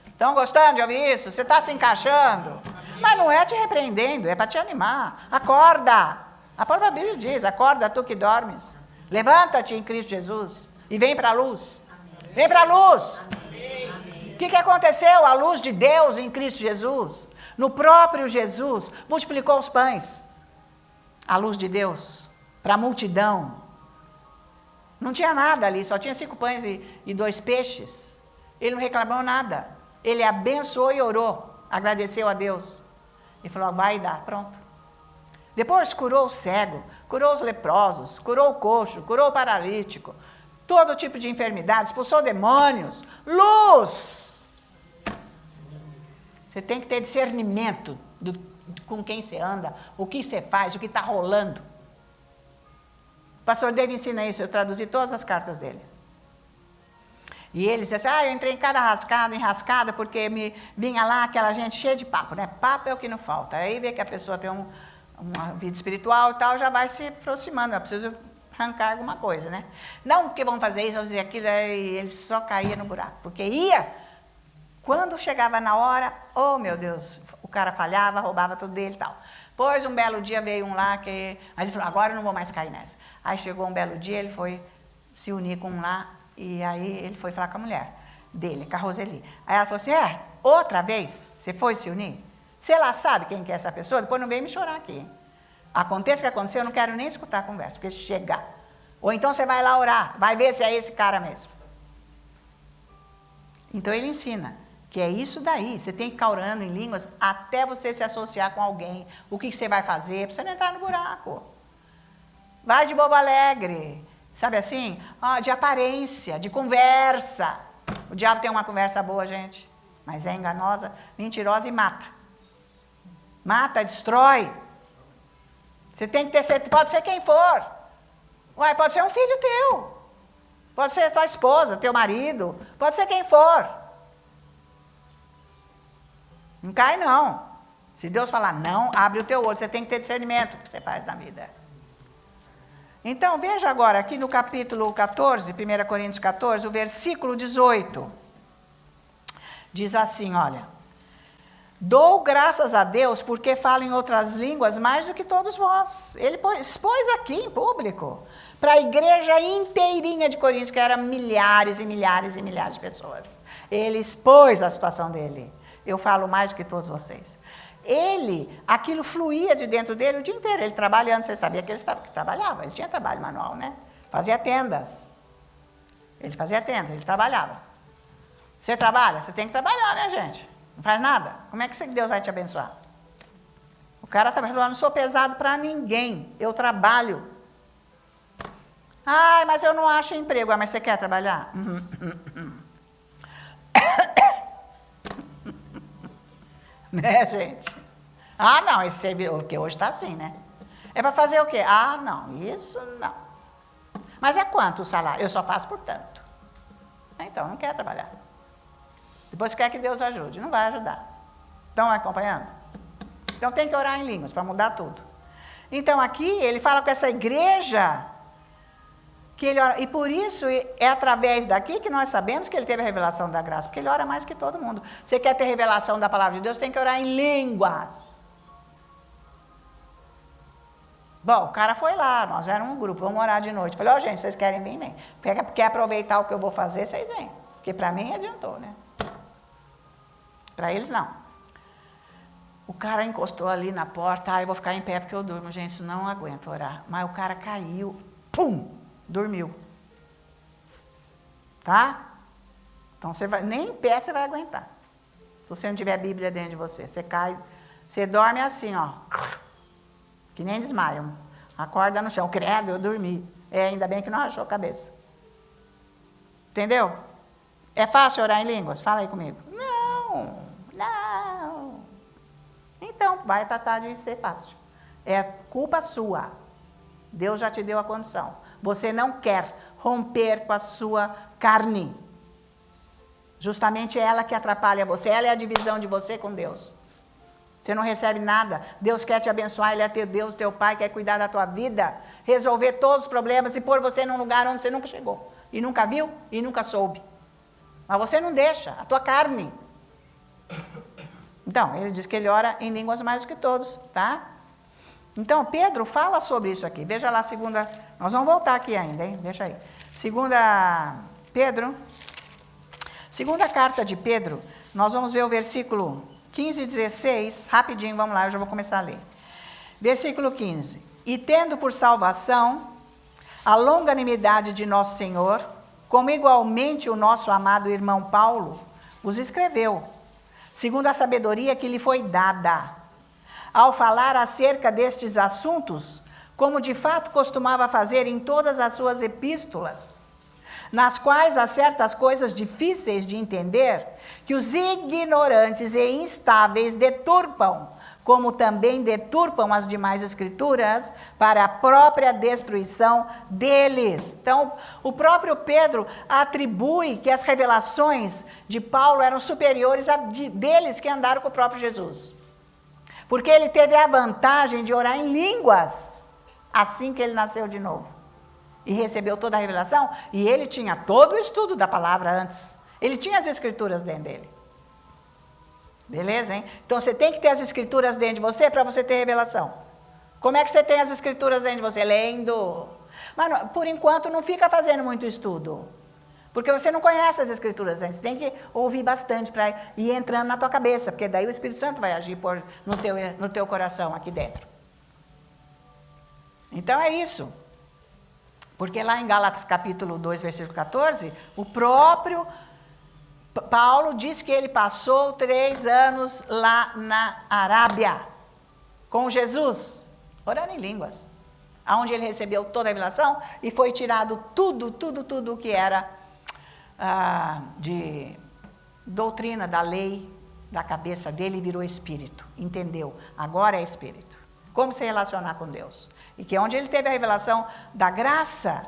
Estão gostando de ouvir isso? Você está se encaixando? Mas não é te repreendendo, é para te animar. Acorda. A própria Bíblia diz, acorda tu que dormes. Levanta-te em Cristo Jesus e vem para a luz. Vem para a luz. O que aconteceu? A luz de Deus em Cristo Jesus. No próprio Jesus, multiplicou os pães. A luz de Deus, para a multidão. Não tinha nada ali, só tinha 5 pães e 2 peixes. Ele não reclamou nada. Ele abençoou e orou, agradeceu a Deus. E falou, vai dar, pronto. Depois curou o cego, curou os leprosos, curou o coxo, curou o paralítico. Todo tipo de enfermidade, expulsou demônios. Luz! Você tem que ter discernimento com quem você anda, o que você faz, o que está rolando. O pastor David ensina isso, eu traduzi todas as cartas dele. E ele disse assim, eu entrei em cada enrascada, porque me vinha lá aquela gente cheia de papo, né? Papo é o que não falta. Aí vê que a pessoa tem uma vida espiritual e tal, já vai se aproximando, eu preciso arrancar alguma coisa, né? Não porque vão fazer isso, vão fazer aquilo, aí ele só caía no buraco, porque ia... Quando chegava na hora, oh meu Deus, o cara falhava, roubava tudo dele e tal. Pois um belo dia veio um lá, mas ele falou, agora eu não vou mais cair nessa. Aí chegou um belo dia, ele foi se unir com um lá, e aí ele foi falar com a mulher dele, com a Roseli. Aí ela falou assim, outra vez você foi se unir? Você lá sabe quem que é essa pessoa? Depois não vem me chorar aqui. Hein? Aconteça o que acontecer, eu não quero nem escutar a conversa, porque chegar. Ou então você vai lá orar, vai ver se é esse cara mesmo. Então ele ensina. Que é isso daí, você tem que ficar orando em línguas até você se associar com alguém. O que você vai fazer? Para você não entrar no buraco. Vai de bobo alegre, sabe assim? De aparência, de conversa. O diabo tem uma conversa boa, gente, mas é enganosa, mentirosa e mata. Mata, destrói. Você tem que ter certeza, pode ser quem for. Pode ser um filho teu. Pode ser tua esposa, teu marido. Pode ser quem for. Não cai, não. Se Deus falar não, abre o teu olho. Você tem que ter discernimento do que você faz na vida. Então, veja agora aqui no capítulo 14, 1 Coríntios 14, o versículo 18. Diz assim, olha. Dou graças a Deus porque falo em outras línguas mais do que todos vós. Ele expôs aqui em público para a igreja inteirinha de Coríntios, que era milhares e milhares e milhares de pessoas. Ele expôs a situação dele. Eu falo mais do que todos vocês. Aquilo fluía de dentro dele o dia inteiro, ele trabalhando, você sabia que ele trabalhava, ele tinha trabalho manual, né? Fazia tendas. Ele fazia tendas, ele trabalhava. Você trabalha? Você tem que trabalhar, né, gente? Não faz nada. Como é que Deus vai te abençoar? O cara está falando, não sou pesado para ninguém, eu trabalho. Mas eu não acho emprego. Mas você quer trabalhar? Né, gente? Não, esse serviço, porque hoje está assim, né? É para fazer o quê? Não, isso não. Mas é quanto o salário? Eu só faço por tanto. Então, não quer trabalhar. Depois quer que Deus ajude, não vai ajudar. Estão acompanhando? Então tem que orar em línguas para mudar tudo. Então aqui ele fala com essa igreja que ele ora, e por isso é através daqui que nós sabemos que ele teve a revelação da graça, porque ele ora mais que todo mundo. Você quer ter revelação da palavra de Deus, tem que orar em línguas. Bom, o cara foi lá, nós éramos um grupo, vamos orar de noite. Falei, gente, vocês querem vir? Vem. Quer aproveitar o que eu vou fazer, vocês vêm. Porque para mim adiantou, né? Para eles não. O cara encostou ali na porta, eu vou ficar em pé porque eu durmo, gente, não aguento orar. Mas o cara caiu, pum, dormiu. Tá? Então você vai, nem em pé você vai aguentar. Se você não tiver Bíblia dentro de você, você cai, você dorme assim, ó. Que nem desmaia. Acorda no chão, credo, eu dormi. Ainda bem que não rachou a cabeça. Entendeu? É fácil orar em línguas? Fala aí comigo. Não. Então, vai tratar de ser fácil. É culpa sua. Deus já te deu a condição. Você não quer romper com a sua carne. Justamente é ela que atrapalha você. Ela é a divisão de você com Deus. Você não recebe nada. Deus quer te abençoar. Ele é teu Deus, teu Pai, quer cuidar da tua vida. Resolver todos os problemas e pôr você num lugar onde você nunca chegou. E nunca viu e nunca soube. Mas você não deixa. A tua carne. Então, ele diz que ele ora em línguas mais do que todos, tá? Então, Pedro fala sobre isso aqui. Veja lá, segunda... Nós vamos voltar aqui ainda, hein? Deixa aí. Segunda carta de Pedro, nós vamos ver o versículo 15 e 16. Rapidinho, vamos lá, eu já vou começar a ler. Versículo 15. E tendo por salvação a longanimidade de nosso Senhor, como igualmente o nosso amado irmão Paulo os escreveu, segundo a sabedoria que lhe foi dada, ao falar acerca destes assuntos, como de fato costumava fazer em todas as suas epístolas, nas quais há certas coisas difíceis de entender, que os ignorantes e instáveis deturpam, como também deturpam as demais escrituras, para a própria destruição deles. Então, o próprio Pedro atribui que as revelações de Paulo eram superiores a deles que andaram com o próprio Jesus. Porque ele teve a vantagem de orar em línguas, assim que ele nasceu de novo. E recebeu toda a revelação, e ele tinha todo o estudo da palavra antes. Ele tinha as escrituras dentro dele. Beleza, hein? Então você tem que ter as escrituras dentro de você para você ter revelação. Como é que você tem as escrituras dentro de você? Lendo. Mas por enquanto não fica fazendo muito estudo. Porque você não conhece as escrituras antes. Você tem que ouvir bastante para ir entrando na tua cabeça. Porque daí o Espírito Santo vai agir no teu coração aqui dentro. Então é isso. Porque lá em Gálatas capítulo 2, versículo 14, o próprio Paulo diz que ele passou 3 anos lá na Arábia, com Jesus, orando em línguas, onde ele recebeu toda a revelação e foi tirado tudo o que era de doutrina, da lei, da cabeça dele e virou espírito, entendeu? Agora é espírito. Como se relacionar com Deus. E que é onde ele teve a revelação da graça.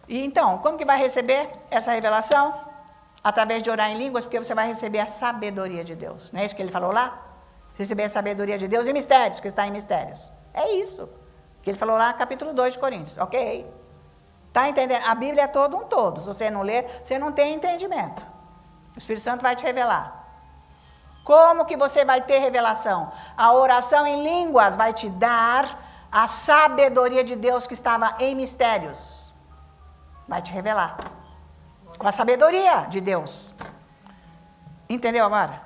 E então, como que vai receber essa revelação? Através de orar em línguas, porque você vai receber a sabedoria de Deus. Não é isso que ele falou lá? Receber a sabedoria de Deus e mistérios, que está em mistérios. É isso que ele falou lá no capítulo 2 de Coríntios. Ok? Está entendendo? A Bíblia é todo um todo. Se você não ler, você não tem entendimento. O Espírito Santo vai te revelar. Como que você vai ter revelação? A oração em línguas vai te dar a sabedoria de Deus que estava em mistérios. Vai te revelar. Com a sabedoria de Deus. Entendeu agora?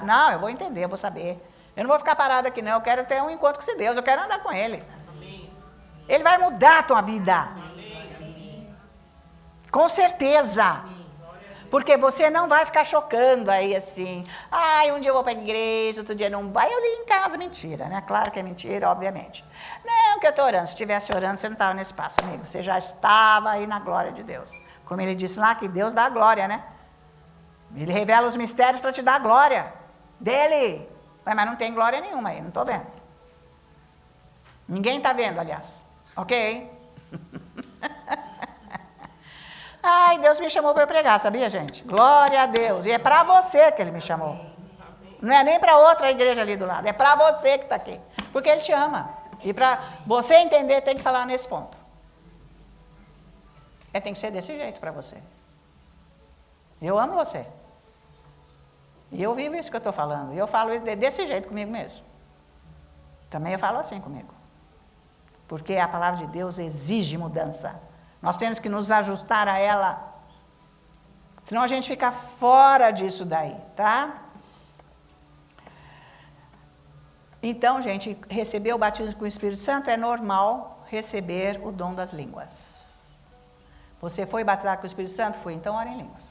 Não, eu vou entender, eu vou saber. Eu não vou ficar parado aqui não, eu quero ter um encontro com esse Deus, eu quero andar com Ele. Ele vai mudar a tua vida. Com certeza. Porque você não vai ficar chocando aí assim. Um dia eu vou para a igreja, outro dia não vai. Eu li em casa, mentira, né? Claro que é mentira, obviamente. Não, que eu estou orando. Se estivesse orando, você não estava nesse passo, amigo. Você já estava aí na glória de Deus. Como ele disse lá, que Deus dá a glória, né? Ele revela os mistérios para te dar a glória dele. Mas não tem glória nenhuma aí, não estou vendo. Ninguém está vendo, aliás. Ok? Deus me chamou para eu pregar, sabia, gente? Glória a Deus. E é para você que Ele me chamou. Não é nem para outra igreja ali do lado. É para você que está aqui. Porque Ele te ama. E para você entender, tem que falar nesse ponto. Tem que ser desse jeito para você. Eu amo você. E eu vivo isso que eu estou falando. E eu falo desse jeito comigo mesmo. Também eu falo assim comigo. Porque a palavra de Deus exige mudança. Nós temos que nos ajustar a ela. Senão a gente fica fora disso daí, tá? Então, gente, receber o batismo com o Espírito Santo é normal receber o dom das línguas. Você foi batizado com o Espírito Santo? Fui, então ora em línguas.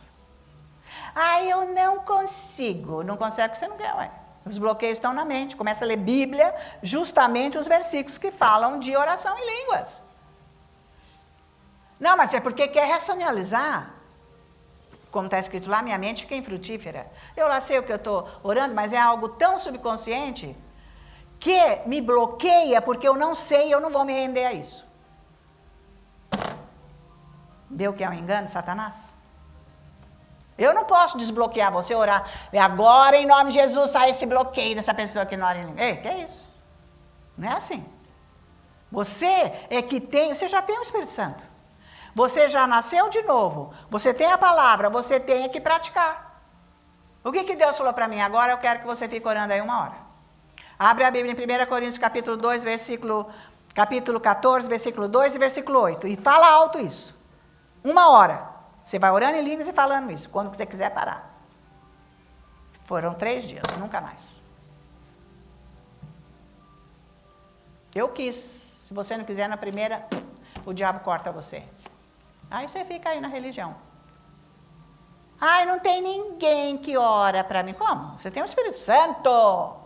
Ah, eu não consigo. Não consegue porque você não quer, ué. Os bloqueios estão na mente. Começa a ler Bíblia, justamente os versículos que falam de oração em línguas. Não, mas é porque quer racionalizar. Como está escrito lá, minha mente fica infrutífera. Eu lá sei o que eu estou orando, mas é algo tão subconsciente que me bloqueia porque eu não sei e eu não vou me render a isso. Vê o que é um engano, Satanás? Eu não posso desbloquear você, orar. Agora, em nome de Jesus, sai esse bloqueio dessa pessoa que não ora em língua. Ei, que é isso? Não é assim. Você é que tem, você já tem o Espírito Santo. Você já nasceu de novo. Você tem a palavra, você tem que praticar. O que Deus falou para mim? Agora eu quero que você fique orando aí 1 hora. Abre a Bíblia em 1 Coríntios capítulo 2, capítulo 14, versículo 2 e versículo 8. E fala alto isso. 1 hora. Você vai orando em línguas e falando isso, quando você quiser parar. Foram 3 dias, nunca mais. Eu quis. Se você não quiser na primeira, o diabo corta você. Aí você fica aí na religião. Ai, não tem ninguém que ora para mim. Como? Você tem o Espírito Santo.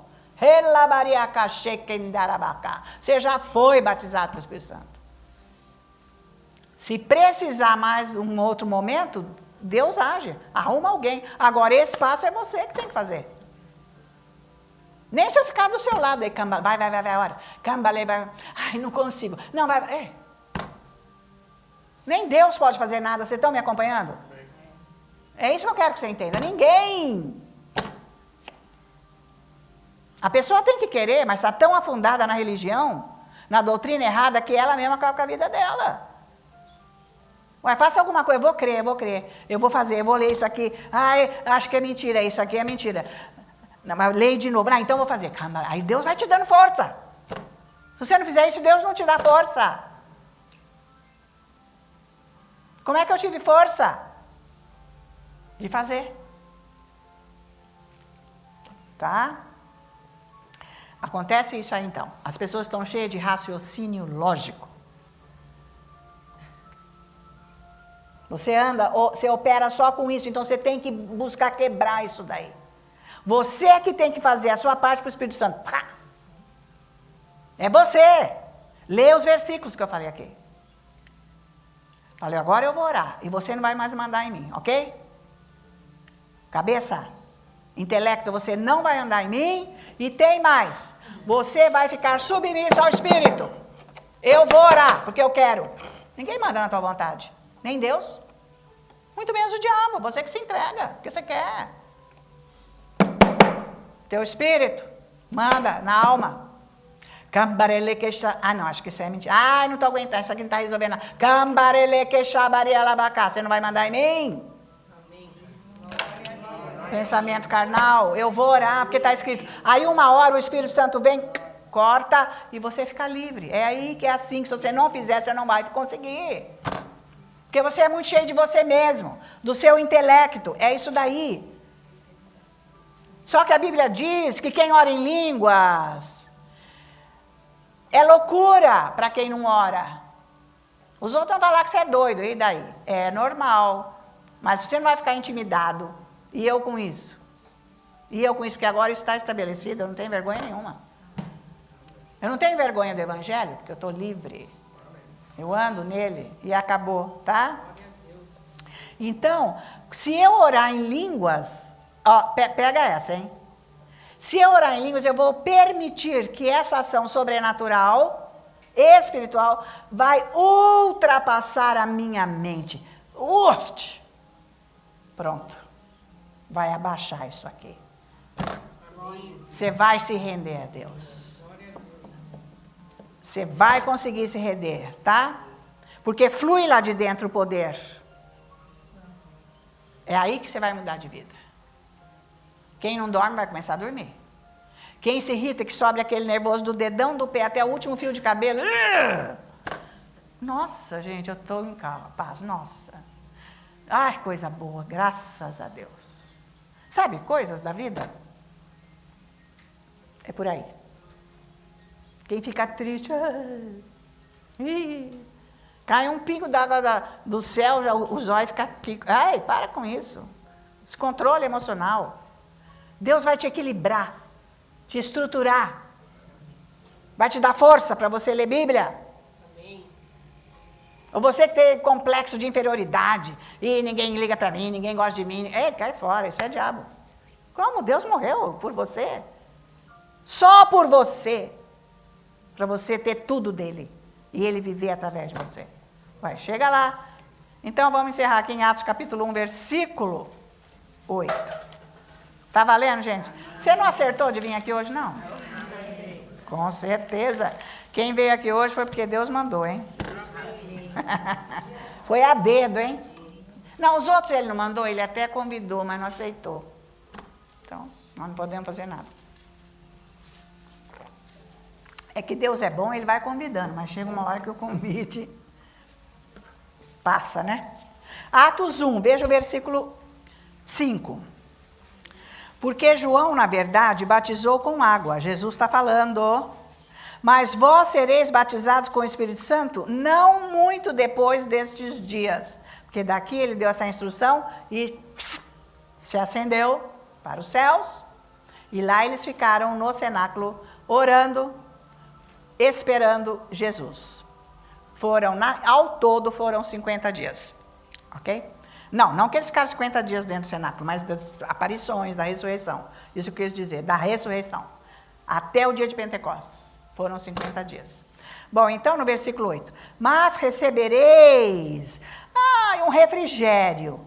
Você já foi batizado com o Espírito Santo. Se precisar mais um outro momento, Deus age, arruma alguém. Agora esse passo é você que tem que fazer. Nem se eu ficar do seu lado aí, vai, ora. Cambale, vai. Ai, não consigo. Não, vai. Nem Deus pode fazer nada, vocês estão me acompanhando? É isso que eu quero que você entenda. Ninguém. A pessoa tem que querer, mas está tão afundada na religião, na doutrina errada, que ela mesma acaba com a vida dela. Ué, faça alguma coisa, eu vou crer. Eu vou fazer, eu vou ler isso aqui. Ai, acho que é mentira, isso aqui é mentira. Não, mas leio de novo. Então eu vou fazer. Aí Deus vai te dando força. Se você não fizer isso, Deus não te dá força. Como é que eu tive força? De fazer. Tá? Acontece isso aí então. As pessoas estão cheias de raciocínio lógico. Você opera só com isso, então você tem que buscar quebrar isso daí. Você é que tem que fazer a sua parte para o Espírito Santo. É você. Lê os versículos que eu falei aqui. Falei, agora eu vou orar. E você não vai mais mandar em mim, ok? Cabeça, intelecto, você não vai andar em mim. E tem mais. Você vai ficar submisso ao Espírito. Eu vou orar, porque eu quero. Ninguém manda na tua vontade. Nem Deus. Muito menos o diabo. Você que se entrega, porque você quer. Teu espírito manda na alma. Cambarele queixa. Ah, não, acho que isso é mentira. Ah, não estou aguentando, isso aqui não está resolvendo nada. Cambarele queixabaria labacá. Você não vai mandar em mim? Amém. Pensamento carnal. Eu vou orar, porque está escrito. Aí 1 hora o Espírito Santo vem, corta e você fica livre. É aí que é assim, que se você não fizer, você não vai conseguir. Porque você é muito cheio de você mesmo, do seu intelecto. É isso daí. Só que a Bíblia diz que quem ora em línguas é loucura para quem não ora. Os outros vão falar que você é doido, e daí? É normal. Mas você não vai ficar intimidado. E eu com isso? Porque agora está estabelecido, eu não tenho vergonha nenhuma. Eu não tenho vergonha do Evangelho, porque eu estou livre. Eu ando nele e acabou, tá? Então, se eu orar em línguas, ó, pega essa, hein? Se eu orar em línguas, eu vou permitir que essa ação sobrenatural, espiritual, vai ultrapassar a minha mente. Pronto. Vai abaixar isso aqui. Você vai se render a Deus. Você vai conseguir se render, tá? Porque flui lá de dentro o poder. É aí que você vai mudar de vida. Quem não dorme vai começar a dormir. Quem se irrita, que sobe aquele nervoso do dedão do pé até o último fio de cabelo. Nossa, gente, eu estou em paz, nossa. Ai, coisa boa, graças a Deus. Sabe, coisas da vida? É por aí. Quem fica triste, cai um pingo d'água do céu, já, o zóio fica... Ai, para com isso. Descontrole emocional. Deus vai te equilibrar, te estruturar. Vai te dar força para você ler Bíblia. Amém. Ou você que tem complexo de inferioridade, e ninguém liga para mim, ninguém gosta de mim. Ei, cai fora, isso é diabo. Como? Deus morreu por você. Só por você. Para você ter tudo dele. E ele viver através de você. Vai, chega lá. Então vamos encerrar aqui em Atos capítulo 1, versículo 8. Tá valendo, gente? Você não acertou de vir aqui hoje, não? Com certeza. Quem veio aqui hoje foi porque Deus mandou, hein? Foi a dedo, hein? Não, os outros ele não mandou, ele até convidou, mas não aceitou. Então, nós não podemos fazer nada. É que Deus é bom, ele vai convidando, mas chega uma hora que o convite passa, né? Atos 1, veja o versículo 5. Porque João, na verdade, batizou com água. Jesus está falando. Mas vós sereis batizados com o Espírito Santo não muito depois destes dias. Porque daqui ele deu essa instrução e se ascendeu para os céus. E lá eles ficaram no cenáculo orando, esperando Jesus. Ao todo foram 50 dias. Ok? Não que eles ficaram 50 dias dentro do cenáculo, mas das aparições, da ressurreição. Isso que eu quis dizer, da ressurreição. Até o dia de Pentecostes. Foram 50 dias. Bom, então no versículo 8. Mas recebereis um refrigério.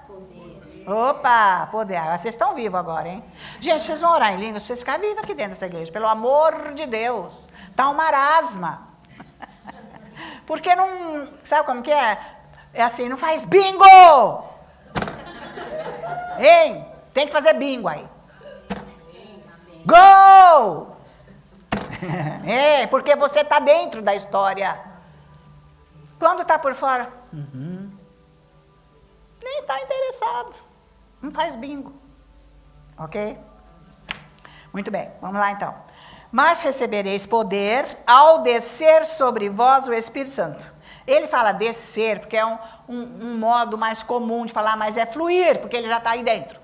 Poder. Opa, poder. Vocês estão vivos agora, hein? Gente, vocês vão orar em línguas para vocês ficarem vivos aqui dentro dessa igreja. Pelo amor de Deus. Está um marasma. Porque não... Sabe como que é? É assim, não faz bingo! Hein? Tem que fazer bingo aí. Gol! É, porque você está dentro da história. Quando está por fora? Nem está interessado. Não faz bingo. Ok? Muito bem, vamos lá então. Mas recebereis poder ao descer sobre vós o Espírito Santo. Ele fala descer, porque é um modo mais comum de falar, mas é fluir, porque ele já está aí dentro.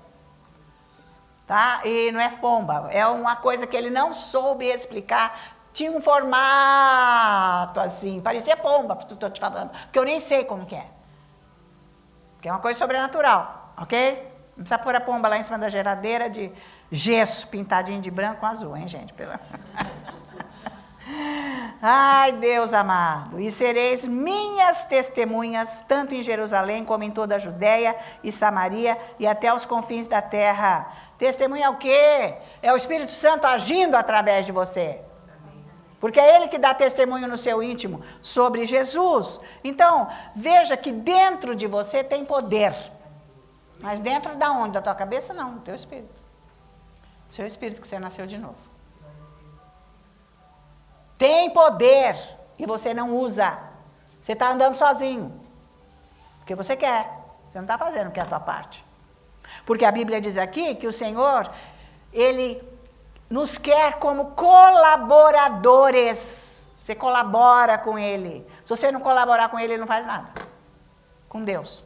Tá? E não é pomba, é uma coisa que ele não soube explicar. Tinha um formato assim, parecia pomba, estou te falando, porque eu nem sei como que é. Porque é uma coisa sobrenatural, ok? Não precisa pôr a pomba lá em cima da geladeira de gesso, pintadinho de branco com azul, hein, gente? Ai, Deus amado, e sereis minhas testemunhas, tanto em Jerusalém como em toda a Judéia e Samaria e até os confins da terra. Testemunha é o quê? É o Espírito Santo agindo através de você. Porque é Ele que dá testemunho no seu íntimo sobre Jesus. Então, veja que dentro de você tem poder. Mas dentro da onde? Da tua cabeça? Não, do teu espírito. Seu espírito que você nasceu de novo. Tem poder e você não usa. Você está andando sozinho. Porque você quer. Você não está fazendo o que é a tua parte. Porque a Bíblia diz aqui que o Senhor, Ele nos quer como colaboradores. Você colabora com Ele. Se você não colaborar com Ele, Ele não faz nada. Com Deus.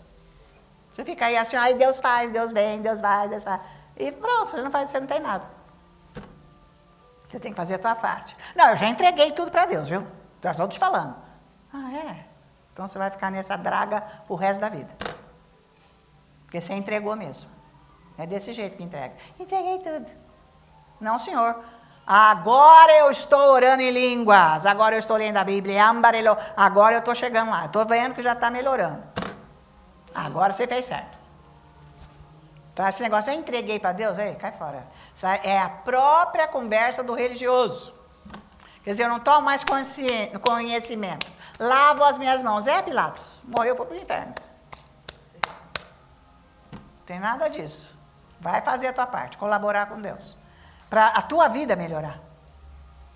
Você fica aí assim, aí Deus faz, Deus vem, Deus vai, Deus faz. E pronto, você não faz, você não tem nada. Você tem que fazer a tua parte. Não, eu já entreguei tudo para Deus, viu? Já estou te falando. Ah, é? Então você vai ficar nessa draga o resto da vida. Porque você entregou mesmo. É desse jeito que entrega. Entreguei tudo. Não, senhor. Agora eu estou orando em línguas. Agora eu estou lendo a Bíblia. Agora eu estou chegando lá. Estou vendo que já está melhorando. Agora você fez certo. Então esse negócio eu entreguei para Deus. Ei, cai fora. É a própria conversa do religioso. Quer dizer, eu não tomo mais conhecimento. Lavo as minhas mãos. Pilatos, morreu, foi para o inferno. Não tem nada disso. Vai fazer a tua parte, colaborar com Deus. para a tua vida melhorar.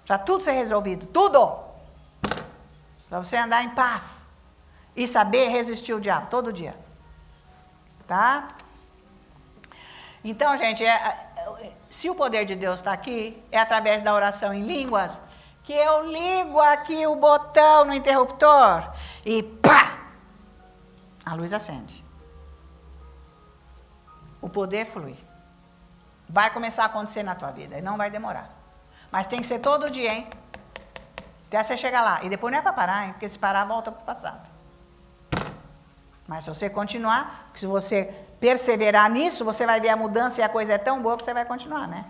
Para tudo ser resolvido, tudo. Para você andar em paz e saber resistir o diabo todo dia. Tá? Então, gente, se o poder de Deus está aqui, é através da oração em línguas, que eu ligo aqui o botão no interruptor e pá! A luz acende. O poder flui. Vai começar a acontecer na tua vida e não vai demorar. Mas tem que ser todo dia, hein? Até você chegar lá. E depois não é para parar, hein? Porque se parar, volta para o passado. Mas se você continuar, se você perseverar nisso, você vai ver a mudança e a coisa é tão boa que você vai continuar, né?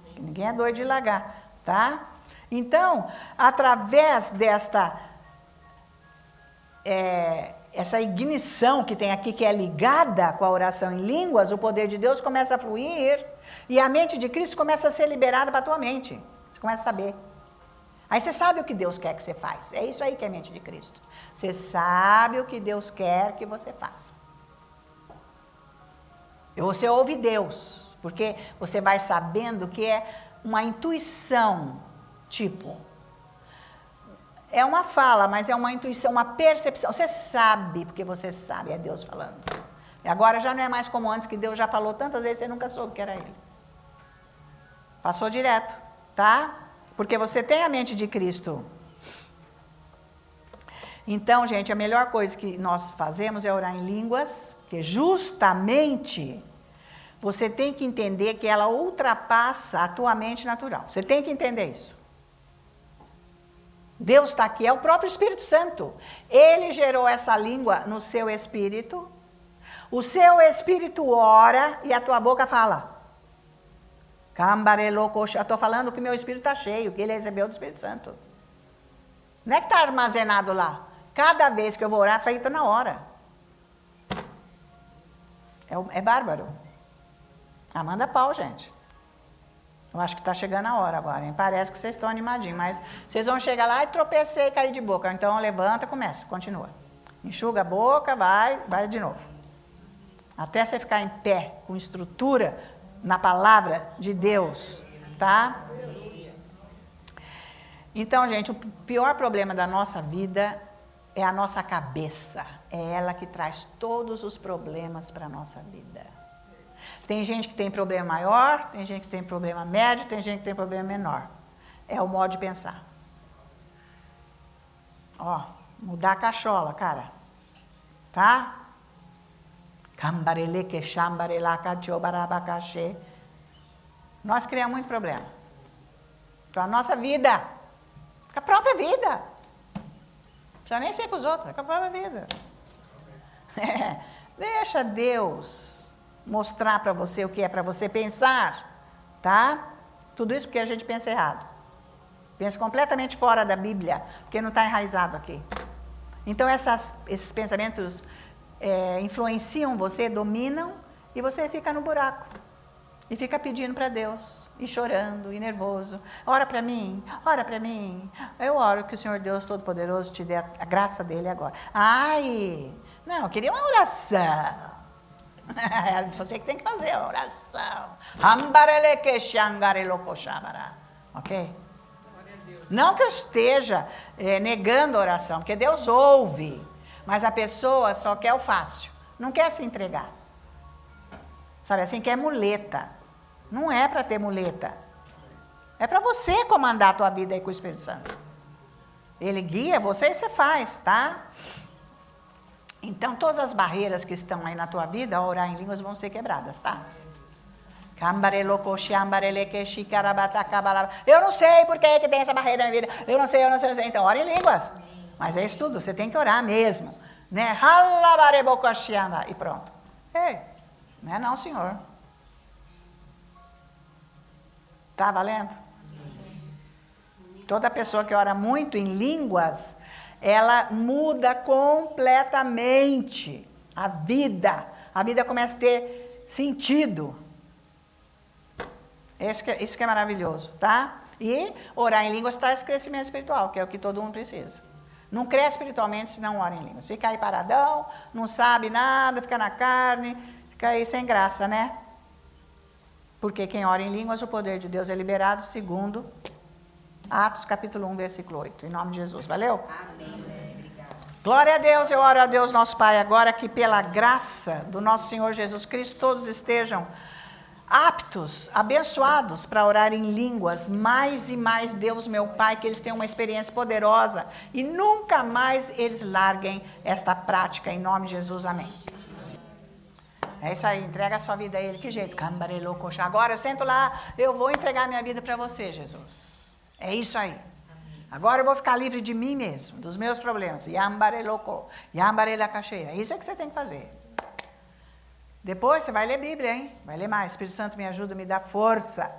Porque ninguém é doido de largar, tá? Então, através desta essa ignição que tem aqui, que é ligada com a oração em línguas, o poder de Deus começa a fluir e a mente de Cristo começa a ser liberada para a tua mente. Você começa a saber. Aí você sabe o que Deus quer que você faça. É isso aí que é a mente de Cristo. Você sabe o que Deus quer que você faça. E você ouve Deus, porque você vai sabendo que é uma intuição, tipo... É uma fala, mas é uma intuição, uma percepção. Você sabe, porque você sabe, é Deus falando. E agora já não é mais como antes, que Deus já falou tantas vezes, você nunca soube que era Ele. Passou direto, tá? Porque você tem a mente de Cristo. Então, gente, a melhor coisa que nós fazemos é orar em línguas, que justamente você tem que entender que ela ultrapassa a tua mente natural. Você tem que entender isso. Deus está aqui, é o próprio Espírito Santo. Ele gerou essa língua no seu espírito. O seu espírito ora e a tua boca fala. Eu estou falando que meu espírito está cheio, que ele recebeu do Espírito Santo. Não é que está armazenado lá. Cada vez que eu vou orar, é feito na hora. É bárbaro. Manda pau, gente. Eu acho que está chegando a hora agora, hein? Parece que vocês estão animadinhos, mas vocês vão chegar lá e tropecei e cair de boca. Então levanta, começa, continua. Enxuga a boca, vai de novo. Até você ficar em pé, com estrutura na palavra de Deus, tá? Então, gente, o pior problema da nossa vida é a nossa cabeça. É ela que traz todos os problemas para a nossa vida. Tem gente que tem problema maior, tem gente que tem problema médio, tem gente que tem problema menor. É o modo de pensar. Ó, mudar a cachola, cara. Tá? Nós criamos muito problema. Para a nossa vida. Com a própria vida. Não precisa nem ser com os outros, é com a própria vida. Deixa Deus mostrar para você o que é para você pensar, tá? Tudo isso porque a gente pensa errado. Pensa completamente fora da Bíblia, porque não está enraizado aqui. Então, esses pensamentos influenciam você, dominam, e você fica no buraco. E fica pedindo para Deus, e chorando, e nervoso. Ora para mim, ora para mim. Eu oro que o Senhor Deus Todo-Poderoso te dê a graça dele agora. Ai, não, eu queria uma oração. É você que tem que fazer a oração. Ok? Não que eu esteja negando a oração, porque Deus ouve. Mas a pessoa só quer o fácil. Não quer se entregar. Sabe assim, quer muleta. Não é para ter muleta. É para você comandar a tua vida aí com o Espírito Santo. Ele guia você e você faz, tá? Então, todas as barreiras que estão aí na tua vida, ao orar em línguas, vão ser quebradas, tá? Eu não sei por que tem essa barreira na minha vida. Eu não sei. Então, ora em línguas. Mas é isso tudo, você tem que orar mesmo. Né? E pronto. Ei, não é não, senhor. Tá valendo? Toda pessoa que ora muito em línguas, ela muda completamente a vida. A vida começa a ter sentido. Isso que é maravilhoso, tá? E orar em línguas traz crescimento espiritual, que é o que todo mundo precisa. Não cresce espiritualmente se não ora em línguas. Fica aí paradão, não sabe nada, fica na carne, fica aí sem graça, né? Porque quem ora em línguas, o poder de Deus é liberado, segundo Atos capítulo 1, versículo 8. Em nome de Jesus. Valeu? Amém. Glória a Deus, eu oro a Deus nosso Pai agora que pela graça do nosso Senhor Jesus Cristo todos estejam aptos, abençoados para orar em línguas, mais e mais, Deus meu Pai, que eles tenham uma experiência poderosa e nunca mais eles larguem esta prática, em nome de Jesus, amém. É isso aí, entrega a sua vida a Ele, que jeito? Agora eu sento lá, eu vou entregar minha vida para você, Jesus. É isso aí. Agora eu vou ficar livre de mim mesmo, dos meus problemas. É isso que você tem que fazer. Depois você vai ler Bíblia, hein? Vai ler mais. Espírito Santo me ajuda, me dá força.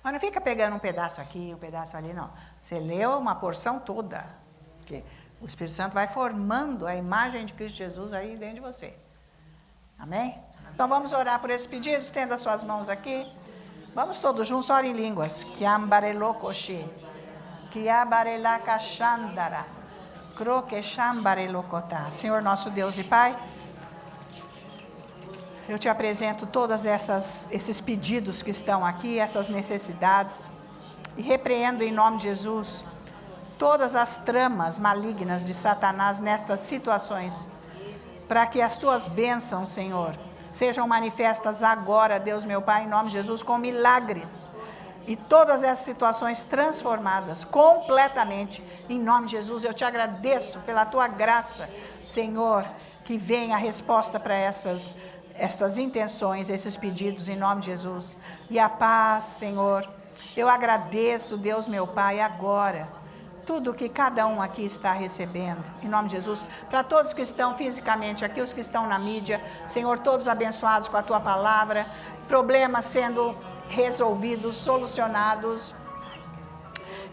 Mas não fica pegando um pedaço aqui, um pedaço ali, não. Você leu uma porção toda. Porque o Espírito Santo vai formando a imagem de Cristo Jesus aí dentro de você. Amém? Então vamos orar por esses pedidos. Estenda as suas mãos aqui. Vamos todos juntos, ora em línguas. Senhor nosso Deus e Pai, eu te apresento todos esses pedidos que estão aqui, essas necessidades, e repreendo em nome de Jesus todas as tramas malignas de Satanás nestas situações, para que as tuas bênçãos, Senhor, sejam manifestas agora, Deus meu Pai, em nome de Jesus, com milagres. E todas essas situações transformadas completamente, em nome de Jesus, eu te agradeço pela tua graça, Senhor, que venha a resposta para estas intenções, esses pedidos, em nome de Jesus. E a paz, Senhor, eu agradeço, Deus meu Pai, agora, tudo que cada um aqui está recebendo, em nome de Jesus, para todos que estão fisicamente aqui, os que estão na mídia, Senhor, todos abençoados com a tua palavra, problemas sendo resolvidos, solucionados.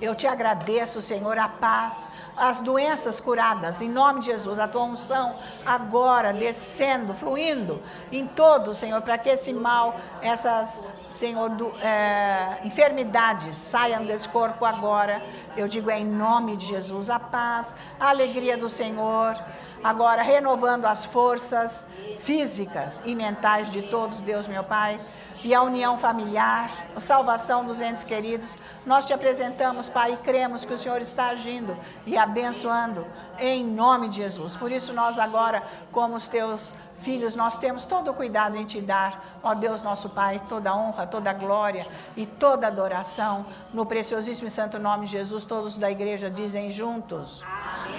Eu te agradeço, Senhor, a paz, as doenças curadas, em nome de Jesus, a tua unção agora descendo, fluindo em todos, Senhor, para que esse mal, essas, Senhor, enfermidades saiam desse corpo agora. Eu digo em nome de Jesus, a paz, a alegria do Senhor, agora renovando as forças físicas e mentais de todos, Deus meu Pai, e a união familiar, a salvação dos entes queridos. Nós te apresentamos, Pai, e cremos que o Senhor está agindo e abençoando em nome de Jesus. Por isso nós agora, como os teus filhos, nós temos todo o cuidado em te dar, ó Deus nosso Pai, toda a honra, toda a glória e toda a adoração, no preciosíssimo e santo nome de Jesus. Todos da igreja dizem juntos.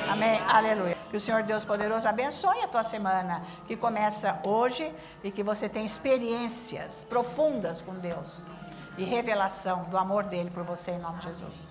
Amém. Amém. Aleluia. Que o Senhor Deus poderoso abençoe a tua semana, que começa hoje, e que você tenha experiências profundas com Deus e revelação do amor dele por você, em nome de Jesus.